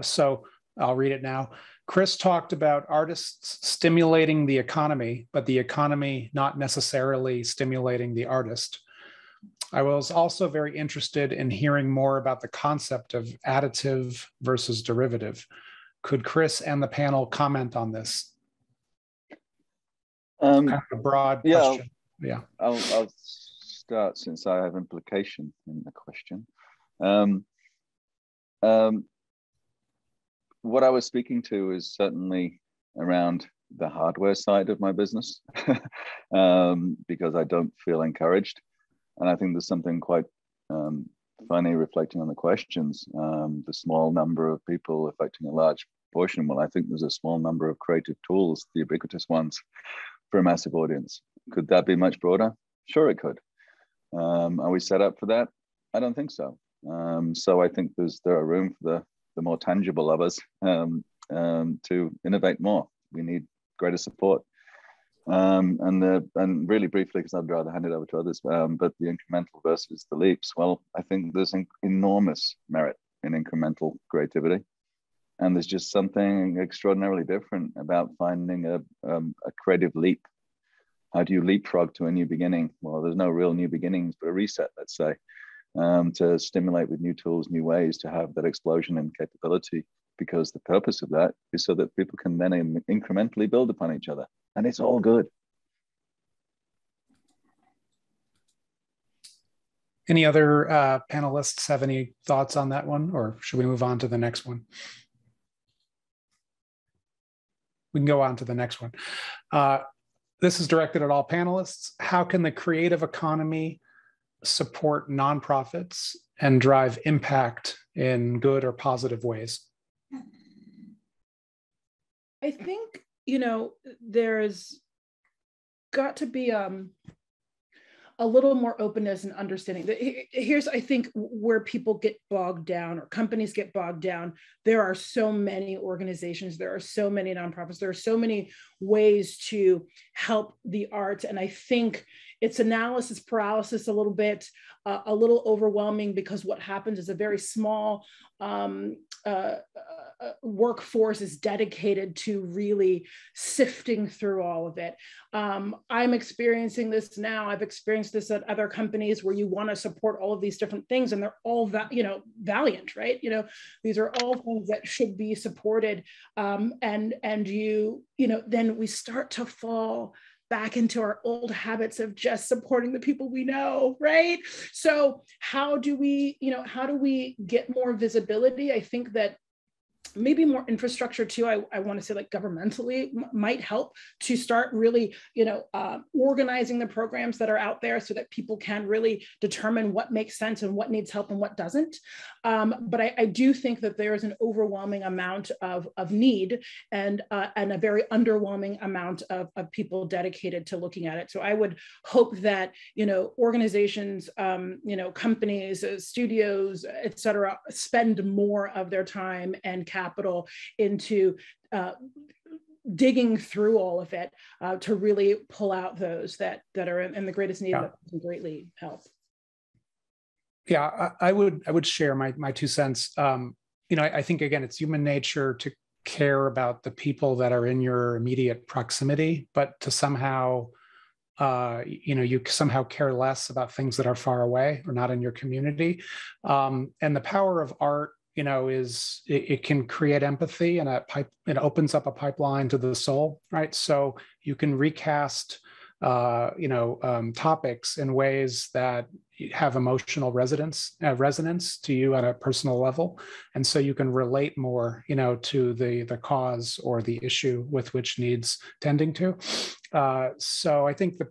So I'll read it now. Chris talked about artists stimulating the economy, but the economy not necessarily stimulating the artist. I was also very interested in hearing more about the concept of additive versus derivative. Could Chris and the panel comment on this? Kind of a broad question. Yeah. I'll start since I have implication in the question. What I was speaking to is certainly around the hardware side of my business because I don't feel encouraged. And I think there's something quite funny reflecting on the questions. The small number of people affecting a large portion. Well, I think there's a small number of creative tools, the ubiquitous ones, for a massive audience. Could that be much broader? Sure, it could. Are we set up for that? I don't think so. So I think there are room for the more tangible of us to innovate more. We need greater support. And really briefly, because I'd rather hand it over to others, but the incremental versus the leaps. Well, I think there's enormous merit in incremental creativity. And there's just something extraordinarily different about finding a creative leap. How do you leapfrog to a new beginning? Well, there's no real new beginnings, but a reset, let's say, to stimulate with new tools, new ways to have that explosion in capability, because the purpose of that is so that people can then incrementally build upon each other. And it's all good. Any other panelists have any thoughts on that one, or should we move on to the next one? We can go on to the next one. This is directed at all panelists. How can the creative economy support nonprofits and drive impact in good or positive ways? I think, there's got to be a little more openness and understanding. Here's, I think, where people get bogged down or companies get bogged down. There are so many organizations, there are so many nonprofits, there are so many ways to help the arts. And I think it's analysis paralysis a little bit, a little overwhelming, because what happens is a very small workforce is dedicated to really sifting through all of it. I'm experiencing this now. I've experienced this at other companies where you want to support all of these different things, and they're all valiant, right? These are all things that should be supported, and then we start to fall back into our old habits of just supporting the people we know, right? So how do we get more visibility? I think that maybe more infrastructure too. I want to say, like, governmentally might help to start really, organizing the programs that are out there so that people can really determine what makes sense and what needs help and what doesn't. But I do think that there is an overwhelming amount of need and a very underwhelming amount of people dedicated to looking at it. So I would hope that, organizations, companies, studios, et cetera, spend more of their time and capital into digging through all of it to really pull out those that are in the greatest need, that can greatly help. Yeah, I would share my 2 cents. I think, again, it's human nature to care about the people that are in your immediate proximity, but to somehow you somehow care less about things that are far away or not in your community. And the power of art, is it can create empathy, and it opens up a pipeline to the soul, right? So you can recast, topics in ways that have emotional resonance to you at a personal level, and so you can relate more, to the cause or the issue with which needs tending to. So I think that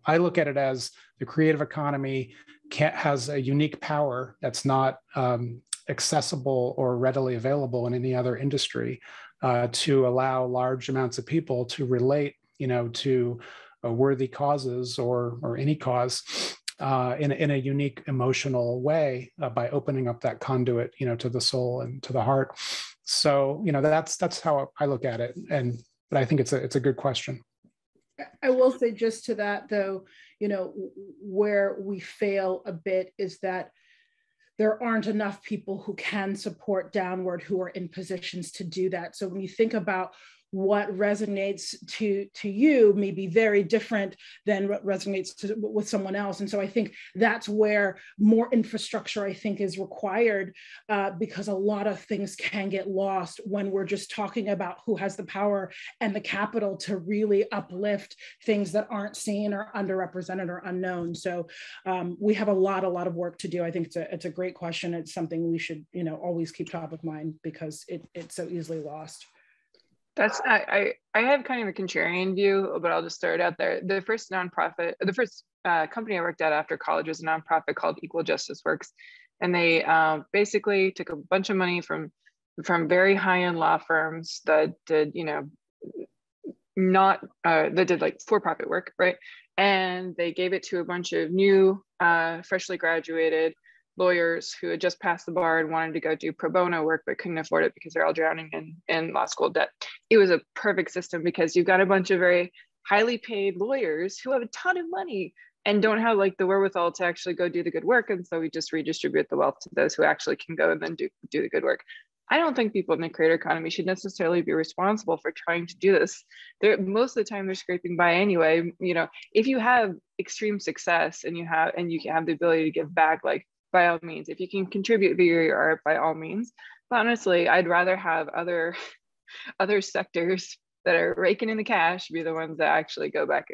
I look at it as the creative economy has a unique power that's not accessible or readily available in any other industry, to allow large amounts of people to relate, to worthy causes or any cause in a unique emotional way, by opening up that conduit, to the soul and to the heart. So, that's how I look at it. But I think it's a good question. I will say, just to that though, where we fail a bit is that there aren't enough people who can support downward, who are in positions to do that. So when you think about what resonates to you may be very different than what resonates with someone else. And so I think that's where more infrastructure, I think, is required, because a lot of things can get lost when we're just talking about who has the power and the capital to really uplift things that aren't seen or underrepresented or unknown. So we have a lot of work to do. I think it's a great question. It's something we should, always keep top of mind, because it's so easily lost. I have kind of a contrarian view, but I'll just start out there. The first company I worked at after college was a nonprofit called Equal Justice Works. And they basically took a bunch of money from very high-end law firms that did, that did like for-profit work, right? And they gave it to a bunch of new, freshly graduated lawyers who had just passed the bar and wanted to go do pro bono work, but couldn't afford it because they're all drowning in law school debt. It was a perfect system because you've got a bunch of very highly paid lawyers who have a ton of money and don't have like the wherewithal to actually go do the good work. And so we just redistribute the wealth to those who actually can go and then do the good work. I don't think people in the creator economy should necessarily be responsible for trying to do this. Most of the time they're scraping by anyway. If you have extreme success and you have the ability to give back, like by all means, if you can contribute via your art, by all means. But honestly, I'd rather have other sectors that are raking in the cash be the ones that actually go back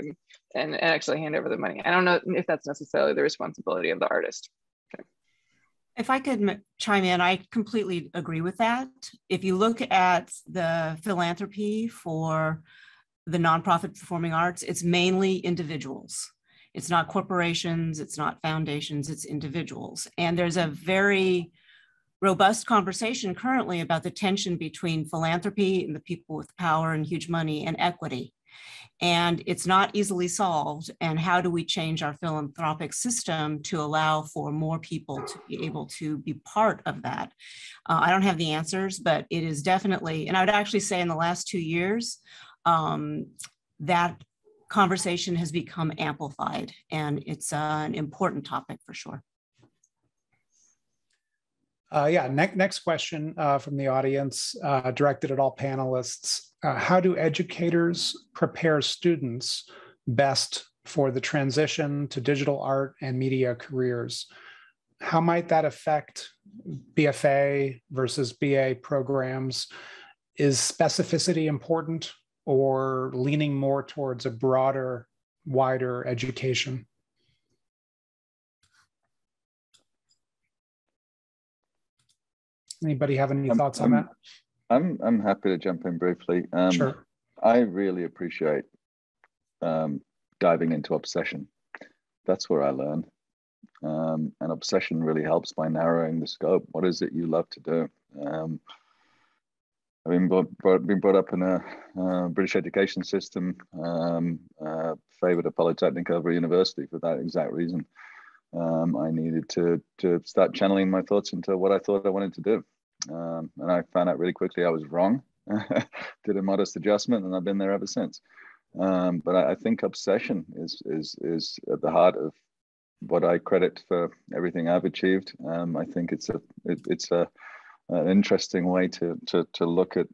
and actually hand over the money. I don't know if that's necessarily the responsibility of the artist. Okay. If I could chime in, I completely agree with that. If you look at the philanthropy for the nonprofit performing arts, it's mainly individuals. It's not corporations, it's not foundations, it's individuals. And there's a very robust conversation currently about the tension between philanthropy and the people with power and huge money and equity. And it's not easily solved. And how do we change our philanthropic system to allow for more people to be able to be part of that? I don't have the answers, but it is definitely, and I would actually say in the last 2 years, that conversation has become amplified, and it's an important topic for sure. Next question from the audience, directed at all panelists. How do educators prepare students best for the transition to digital art and media careers? How might that affect BFA versus BA programs? Is specificity important, or leaning more towards a broader, wider education? Anybody have any thoughts on that? I'm happy to jump in briefly. Sure. I really appreciate diving into obsession. That's where I learn. And obsession really helps by narrowing the scope. What is it you love to do? I've been brought up in a British education system, favored a polytechnic over a university for that exact reason. I needed to start channeling my thoughts into what I thought I wanted to do. And I found out really quickly I was wrong, did a modest adjustment, and I've been there ever since. But I think obsession is at the heart of what I credit for everything I've achieved. I think it's an interesting way to look at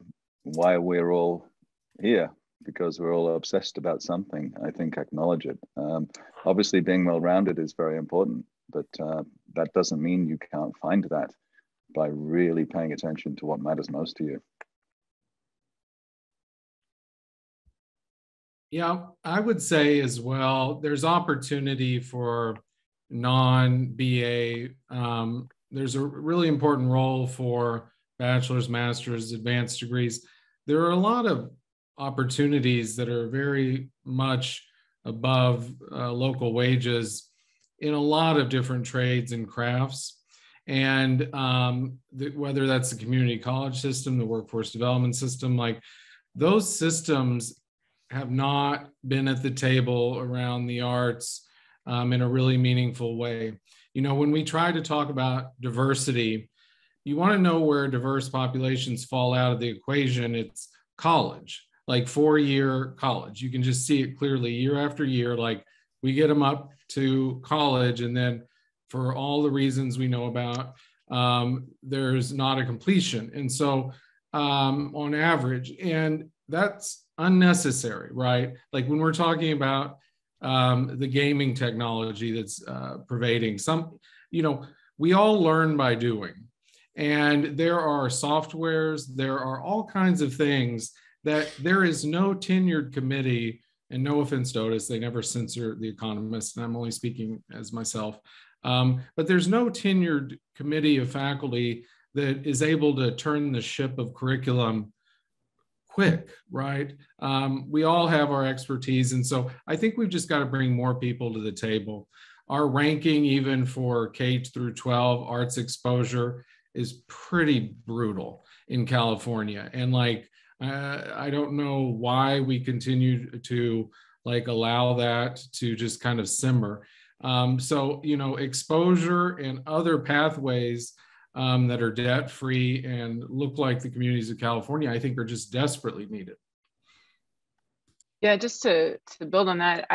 why we're all here, because we're all obsessed about something. I think acknowledge it. Obviously, being well-rounded is very important, but that doesn't mean you can't find that by really paying attention to what matters most to you. Yeah, I would say as well, there's opportunity for non-BA. There's a really important role for bachelor's, master's, advanced degrees. There are a lot of opportunities that are very much above local wages in a lot of different trades and crafts. And whether that's the community college system, the workforce development system, like those systems have not been at the table around the arts in a really meaningful way. When we try to talk about diversity, you want to know where diverse populations fall out of the equation. It's college, like 4-year college. You can just see it clearly year after year. Like we get them up to college, and then for all the reasons we know about, there's not a completion. And so on average, and that's unnecessary, right? Like when we're talking about the gaming technology that's pervading we all learn by doing. And there are softwares, there are all kinds of things that there is no tenured committee, and no offense to Otis, they never censor The Economist, and I'm only speaking as myself. But there's no tenured committee of faculty that is able to turn the ship of curriculum quick, right? We all have our expertise. And so I think we've just got to bring more people to the table. our ranking, even for K through 12 arts exposure, is pretty brutal in California. And like, I don't know why we continue to like allow that to just kind of simmer. So, you know, exposure and other pathways that are debt-free and look like the communities of California, I think are just desperately needed. Yeah, just to build on that,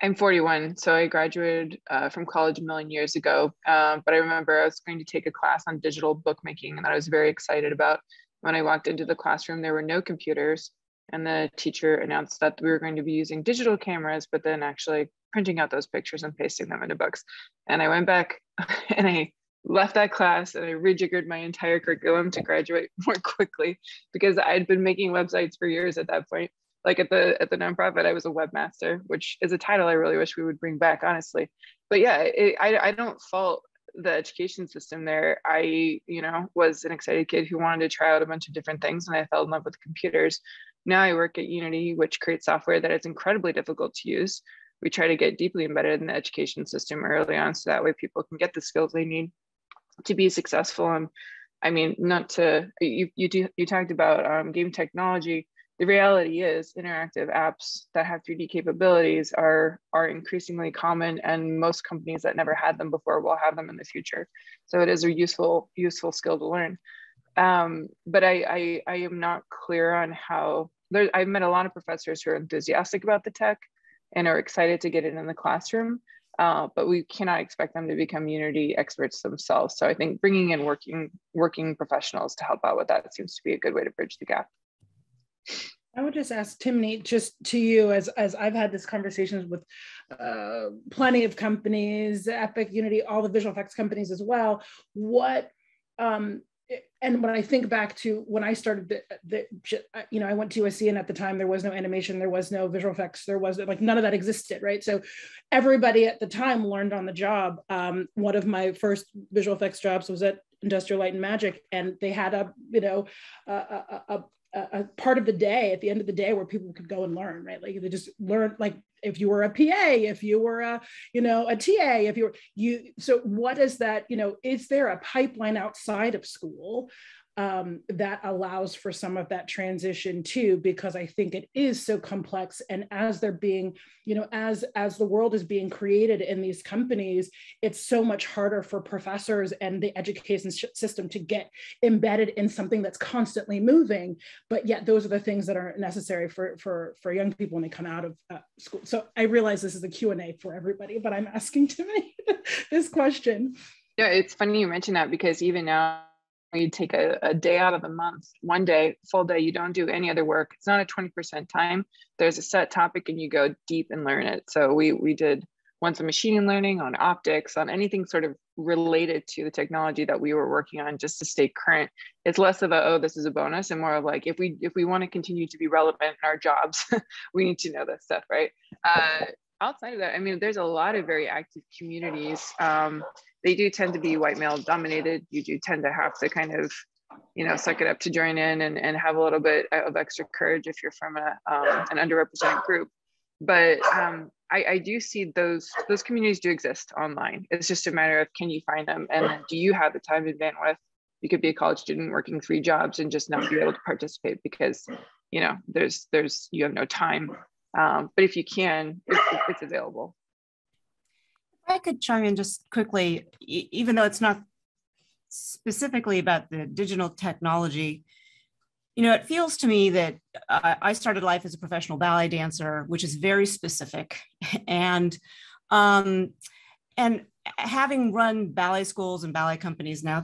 I'm 41, so I graduated from college a million years ago. But I remember I was going to take a class on digital bookmaking, and that I was very excited about. When I walked into the classroom, there were no computers, and the teacher announced that we were going to be using digital cameras, but then actually printing out those pictures and pasting them into books. And I went back and I left that class and I rejiggered my entire curriculum to graduate more quickly, because I'd been making websites for years at that point. Like at the nonprofit, I was a webmaster, which is a title I really wish we would bring back, honestly. But yeah, I don't fault the education system there. I, you know, was an excited kid who wanted to try out a bunch of different things, and I fell in love with computers. Now I work at Unity, which creates software that is incredibly difficult to use. We try to get deeply embedded in the education system early on, so that way people can get the skills they need to be successful. And I mean, not to, you talked about game technology. The reality is interactive apps that have 3D capabilities are increasingly common, and most companies that never had them before will have them in the future. So it is a useful skill to learn. But I am not clear on how, I've met a lot of professors who are enthusiastic about the tech and are excited to get it in the classroom, but we cannot expect them to become Unity experts themselves. So I think bringing in working professionals to help out with that seems to be a good way to bridge the gap. I would just ask Timoni, just to you, as I've had these conversations with plenty of companies, Epic, Unity, all the visual effects companies as well. What, and when I think back to when I started, you know, I went to USC, and at the time there was no animation, there was no visual effects, there was like none of that existed, right? So everybody at the time learned on the job. One of my first visual effects jobs was at Industrial Light and Magic, and they had a, you know, a part of the day at the end of the day where people could go and learn, right? Like they just learn, like if you were a PA, if you were a, you know, a TA, if you were, so what is that, you know, is there a pipeline outside of school that allows for some of that transition too? Because I think it is so complex, and as they're being, you know, as the world is being created in these companies, it's so much harder for professors and the education system to get embedded in something that's constantly moving. But yet those are the things that are necessary for young people when they come out of school. So I realize this is a Q&A for everybody, but I'm asking Timoni this question. Yeah, it's funny you mentioned that, because even now, you take a day out of the month, one day, full day, you don't do any other work. It's not a 20% time. There's a set topic and you go deep and learn it. So we did once on machine learning, on optics, on anything sort of related to the technology that we were working on, just to stay current. It's less of a, oh, this is a bonus, and more of like, if we want to continue to be relevant in our jobs, we need to know this stuff, right? Outside of that, I mean, there's a lot of very active communities. They do tend to be white male dominated. You do tend to have to kind of, you know, suck it up to join in and have a little bit of extra courage if you're from an underrepresented group. But I do see those communities do exist online. It's just a matter of, can you find them, and then do you have the time and bandwidth? You could be a college student working 3 jobs and just not be able to participate because, you know, you have no time. But if you can, it's available. If I could chime in just quickly, even though it's not specifically about the digital technology, you know, it feels to me that I started life as a professional ballet dancer, which is very specific. And having run ballet schools and ballet companies now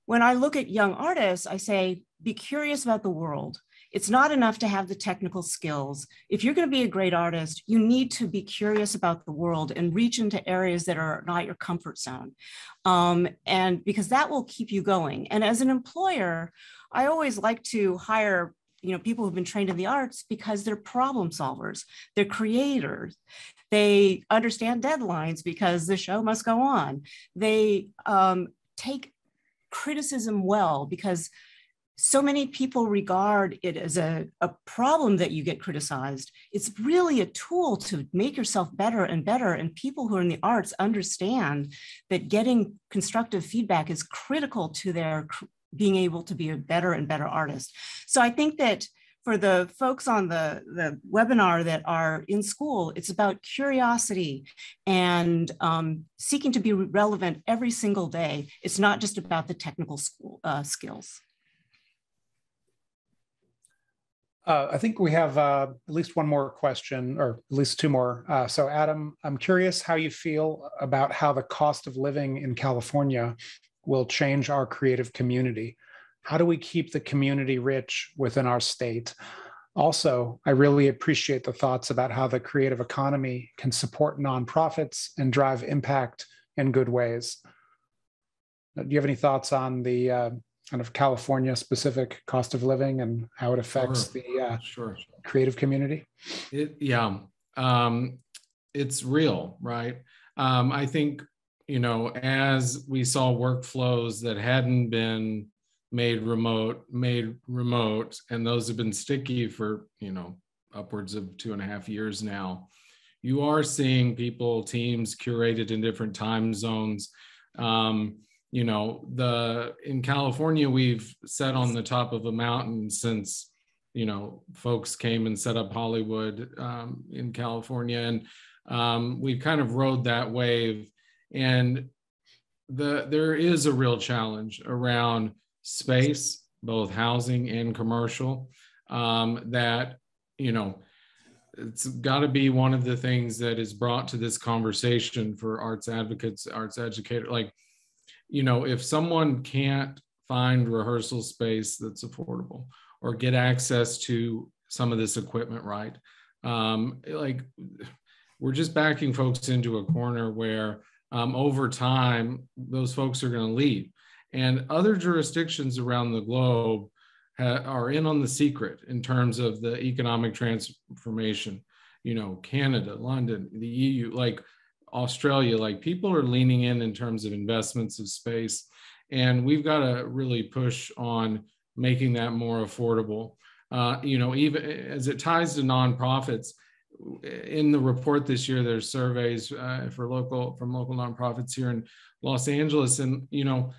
when I look at young artists, I say, be curious about the world. It's not enough to have the technical skills. If you're going to be a great artist, you need to be curious about the world and reach into areas that are not your comfort zone. And because that will keep you going. And as an employer, I always like to hire, you know, people who've been trained in the arts because they're problem solvers, they're creators, they understand deadlines because the show must go on. They take criticism well because so many people regard it as a problem that you get criticized. It's really a tool to make yourself better and better. And people who are in the arts understand that getting constructive feedback is critical to their being able to be a better and better artist. So I think that for the folks on the webinar that are in school, it's about curiosity and seeking to be relevant every single day. It's not just about the technical skills. I think we have at least one more question, or at least two more. So Adam, I'm curious how you feel about how the cost of living in California will change our creative community. How do we keep the community rich within our state? Also, I really appreciate the thoughts about how the creative economy can support nonprofits and drive impact in good ways. Do you have any thoughts on the kind of California specific cost of living and how it affects the creative community? It's real, right? I think, you know, as we saw workflows that hadn't been made remote, and those have been sticky for, you know, upwards of 2.5 years now, you are seeing teams curated in different time zones. You know, in California, we've sat on the top of a mountain since, you know, folks came and set up Hollywood in California, and we've kind of rode that wave. And there is a real challenge around space, both housing and commercial, that, you know, it's got to be one of the things that is brought to this conversation for arts advocates, arts educators. Like, you know, if someone can't find rehearsal space that's affordable or get access to some of this equipment, right? Like, we're just backing folks into a corner where over time, those folks are going to leave. And other jurisdictions around the globe are in on the secret in terms of the economic transformation. You know, Canada, London, the EU, like Australia, like people are leaning in terms of investments of space. And we've got to really push on making that more affordable. You know, even as it ties to nonprofits, in the report this year, there's surveys from local nonprofits here in Los Angeles. And, you know,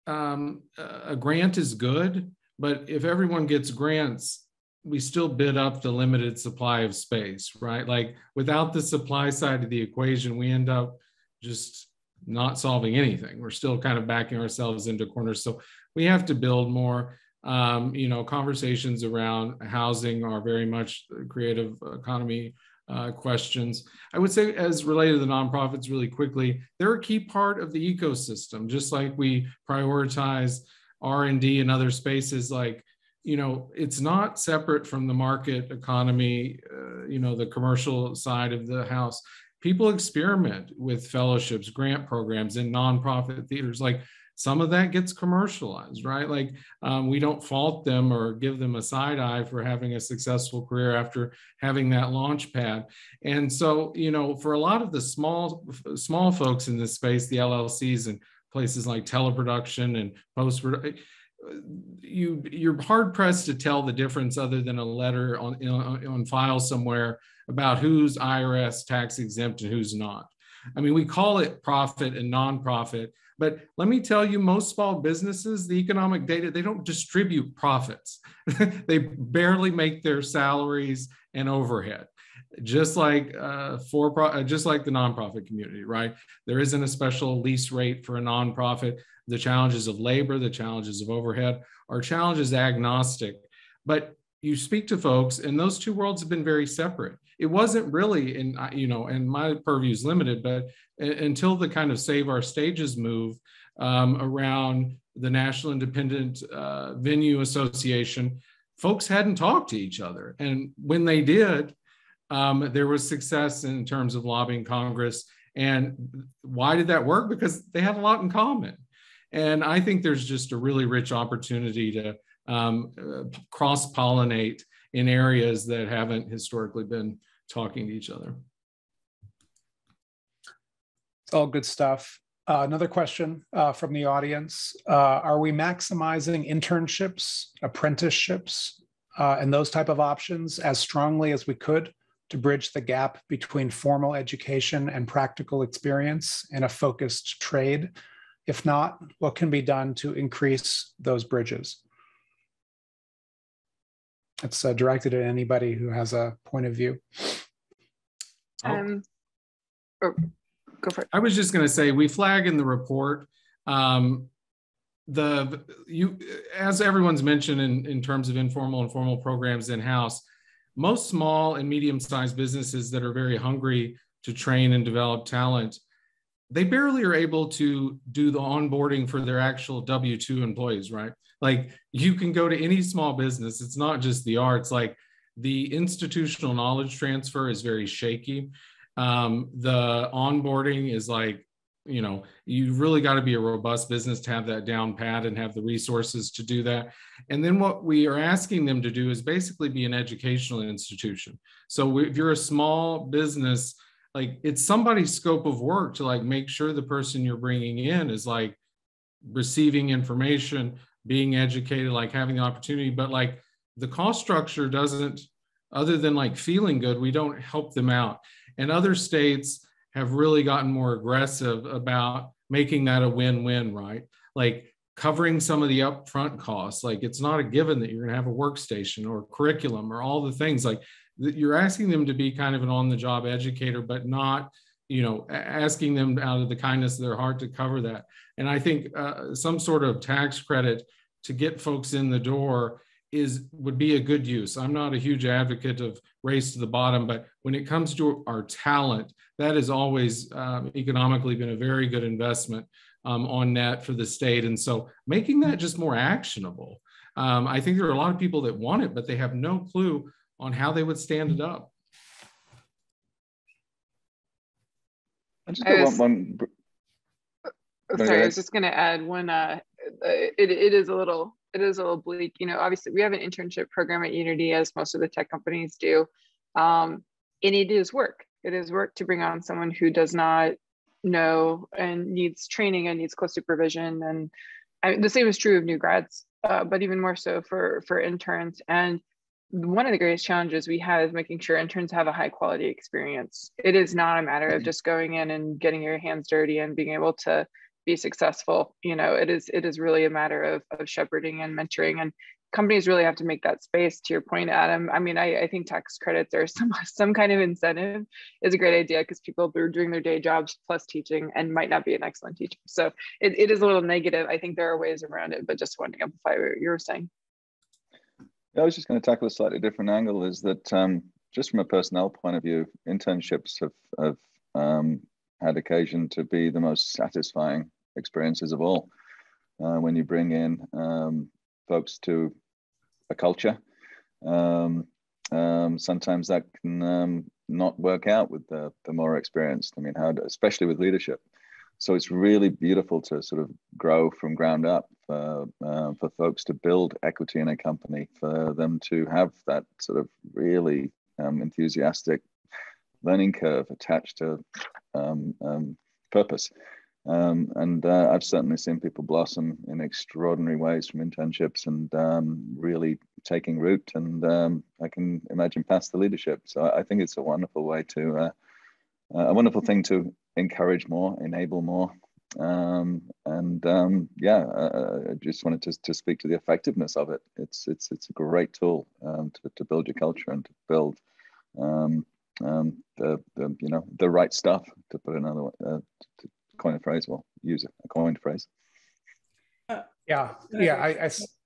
a grant is good, but if everyone gets grants, we still bid up the limited supply of space, right? Like, without the supply side of the equation, we end up just not solving anything. We're still kind of backing ourselves into corners. So we have to build more. You know, conversations around housing are very much creative economy questions. I would say, as related to the nonprofits really quickly, they're a key part of the ecosystem, just like we prioritize R&D in other spaces. Like, you know, it's not separate from the market economy, you know, the commercial side of the house. People experiment with fellowships, grant programs in nonprofit theaters. Like, some of that gets commercialized, right? Like, we don't fault them or give them a side eye for having a successful career after having that launch pad. And so, you know, for a lot of the small folks in this space, the LLCs and places like teleproduction and post-production, you're hard pressed to tell the difference other than a letter on file somewhere about who's IRS tax exempt and who's not. I mean, we call it profit and nonprofit, but let me tell you, most small businesses, the economic data, they don't distribute profits. They barely make their salaries and overhead, just like just like the nonprofit community, right? There isn't a special lease rate for a nonprofit. The challenges of labor, the challenges of overhead are challenges agnostic. But you speak to folks, and those two worlds have been very separate. It wasn't really, you know, and my purview is limited, but until the kind of Save Our Stages move around the National Independent Venue Association, folks hadn't talked to each other. And when they did, there was success in terms of lobbying Congress. And why did that work? Because they had a lot in common. And I think there's just a really rich opportunity to cross-pollinate in areas that haven't historically been talking to each other. It's all good stuff. Another question from the audience. Are we maximizing internships, apprenticeships, and those type of options as strongly as we could to bridge the gap between formal education and practical experience in a focused trade? If not, what can be done to increase those bridges? It's directed at anybody who has a point of view. Go for it. I was just going to say, we flag in the report, as everyone's mentioned in terms of informal and formal programs in-house, most small and medium-sized businesses that are very hungry to train and develop talent, they barely are able to do the onboarding for their actual W-2 employees, right? Like, you can go to any small business. It's not just the arts. Like, the institutional knowledge transfer is very shaky. The onboarding is like, you know, you really got to be a robust business to have that down pat and have the resources to do that. And then what we are asking them to do is basically be an educational institution. So if you're a small business, like, it's somebody's scope of work to like make sure the person you're bringing in is like receiving information, being educated, like having the opportunity. But like, the cost structure doesn't, other than like feeling good, we don't help them out. And other states have really gotten more aggressive about making that a win-win, right? Like covering some of the upfront costs. Like, it's not a given that you're going to have a workstation or a curriculum or all the things. Like, you're asking them to be kind of an on-the-job educator, but not, you know, asking them out of the kindness of their heart to cover that. And I think some sort of tax credit to get folks in the door would be a good use. I'm not a huge advocate of race to the bottom, but when it comes to our talent, that has always economically been a very good investment on net for the state. And so making that just more actionable. I think there are a lot of people that want it, but they have no clue on how they would stand it up. I was just going to add one. It is a little bleak. You know, obviously we have an internship program at Unity, as most of the tech companies do, and it is work. It is work to bring on someone who does not know and needs training and needs close supervision. And the same is true of new grads, but even more so for interns. And one of the greatest challenges we have is making sure interns have a high quality experience. It is not a matter of just going in and getting your hands dirty and being able to be successful. You know, it is really a matter of shepherding and mentoring, and companies really have to make that space. To your point, Adam, I mean, I think tax credits or some kind of incentive is a great idea, because people are doing their day jobs plus teaching and might not be an excellent teacher. So it is a little negative. I think there are ways around it, but just wanting to amplify what you were saying. I was just going to tackle a slightly different angle, is that just from a personnel point of view, internships have had occasion to be the most satisfying experiences of all. When you bring in folks to a culture, sometimes that can not work out with the more experienced. I mean, especially with leadership. So it's really beautiful to sort of grow from ground up for folks to build equity in a company, for them to have that sort of really enthusiastic learning curve attached to purpose. And I've certainly seen people blossom in extraordinary ways from internships and really taking root, and I can imagine past the leadership. So I think it's a wonderful way to, a wonderful thing to encourage more, enable more. I just wanted to speak to the effectiveness of it. It's a great tool to build your culture and to build the right stuff, to put another way, to coin a phrase, well, use a coined phrase.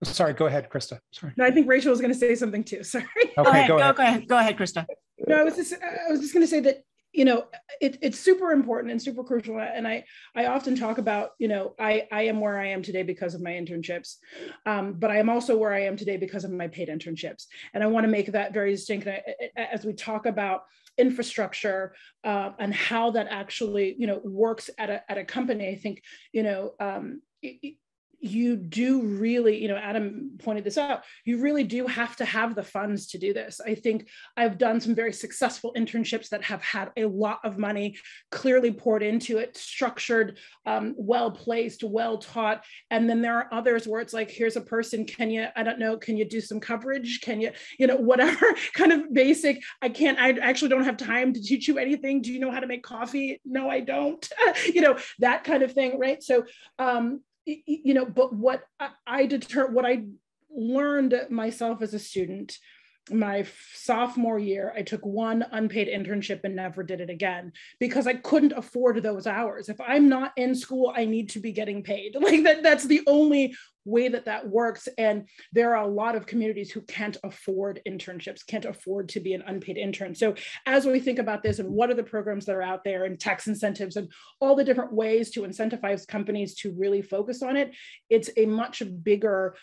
Sorry, go ahead, Chrysta. Sorry. No, I think Rachel was going to say something too. Sorry. Okay, go ahead, Chrysta. No, I was just going to say that, you know, it's super important and super crucial. And I often talk about, you know, I am where I am today because of my internships, but I am also where I am today because of my paid internships. And I want to make that very distinct as we talk about infrastructure and how that actually, you know, works at a company. I think, you know, you do really, Adam pointed this out, you really do have to have the funds to do this. I think I've done some very successful internships that have had a lot of money clearly poured into it, structured, well-placed, well-taught. And then there are others where it's like, here's a person, can you do some coverage? Can you, whatever kind of basic, I actually don't have time to teach you anything. Do you know how to make coffee? No, I don't, that kind of thing, right? So, but what I learned myself as a student, my sophomore year, I took one unpaid internship and never did it again because I couldn't afford those hours. If I'm not in school, I need to be getting paid. Like that's the only way that works. And there are a lot of communities who can't afford internships, can't afford to be an unpaid intern. So as we think about this and what are the programs that are out there and tax incentives and all the different ways to incentivize companies to really focus on it, it's a much bigger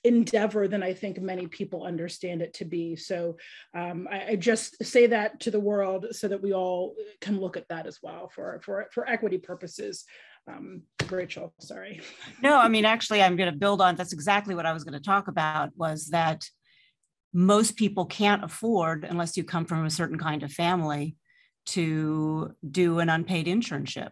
endeavor than I think many people understand it to be. So I just say that to the world so that we all can look at that as well for equity purposes. Rachel, sorry. No, I mean, actually, I'm going to build on, that's exactly what I was going to talk about, was that most people can't afford, unless you come from a certain kind of family, to do an unpaid internship.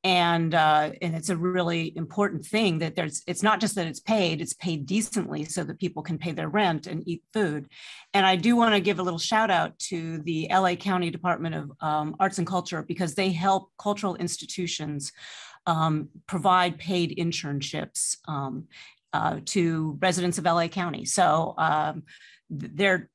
And it's a really important thing that it's not just that it's paid decently so that people can pay their rent and eat food. And I do want to give a little shout out to the LA County Department of Arts and Culture, because they help cultural institutions provide paid internships to residents of LA County. So they're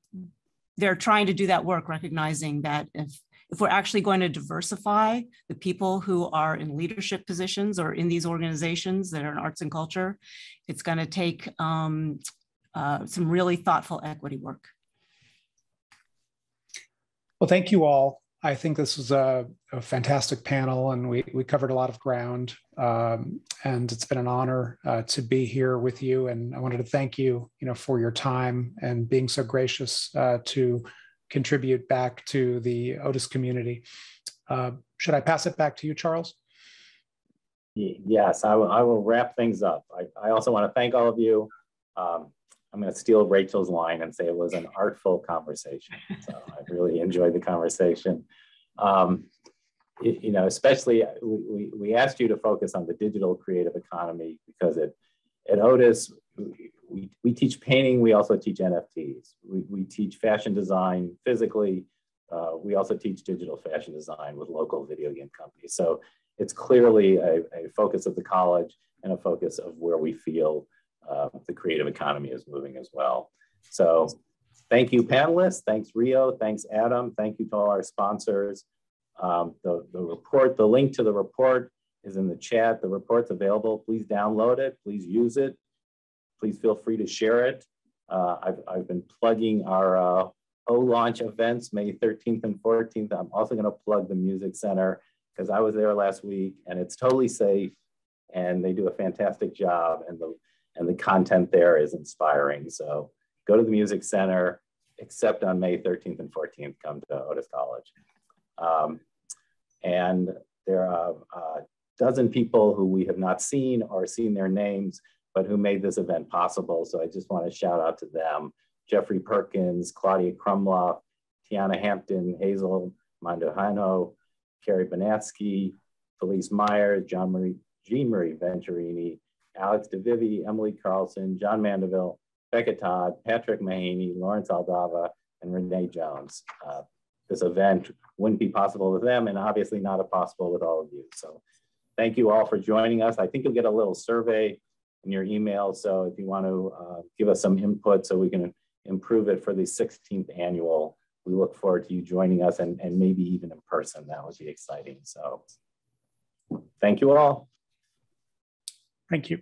trying to do that work, recognizing that if we're actually going to diversify the people who are in leadership positions or in these organizations that are in arts and culture, it's going to take some really thoughtful equity work. Well, thank you all. I think this was a fantastic panel, and we covered a lot of ground, and it's been an honor to be here with you. And I wanted to thank you, for your time and being so gracious to contribute back to the Otis community. Should I pass it back to you, Charles? Yes, I will wrap things up. I also want to thank all of you. I'm going to steal Rachel's line and say it was an artful conversation. So I really enjoyed the conversation. Especially we asked you to focus on the digital creative economy because at Otis, we teach painting. We also teach NFTs. We teach fashion design physically. We also teach digital fashion design with local video game companies. So it's clearly a focus of the college and a focus of where we feel the creative economy is moving as well. So thank you, panelists. Thanks, Rio. Thanks, Adam. Thank you to all our sponsors. The report, the link to the report is in the chat. The report's available. Please download it. Please use it. Please feel free to share it. I've been plugging our O-Launch events, May 13th and 14th. I'm also going to plug the Music Center because I was there last week and it's totally safe and they do a fantastic job and the content there is inspiring. So go to the Music Center, except on May 13th and 14th, come to Otis College. And there are a dozen people who we have not seen or seen their names, but who made this event possible. So I just want to shout out to them. Jeffrey Perkins, Claudia Krumloff, Tiana Hampton, Hazel Mandujano, Carrie Benatsky, Felice Myers, Jean Marie Venturini, Alex DeVivi, Emily Carlson, John Mandeville, Becca Todd, Patrick Mahaney, Lawrence Aldava, and Renee Jones. This event wouldn't be possible with them and obviously not possible with all of you. So thank you all for joining us. I think you'll get a little survey in your email. So if you want to give us some input so we can improve it for the 16th annual, we look forward to you joining us and maybe even in person. That would be exciting. So thank you all. Thank you.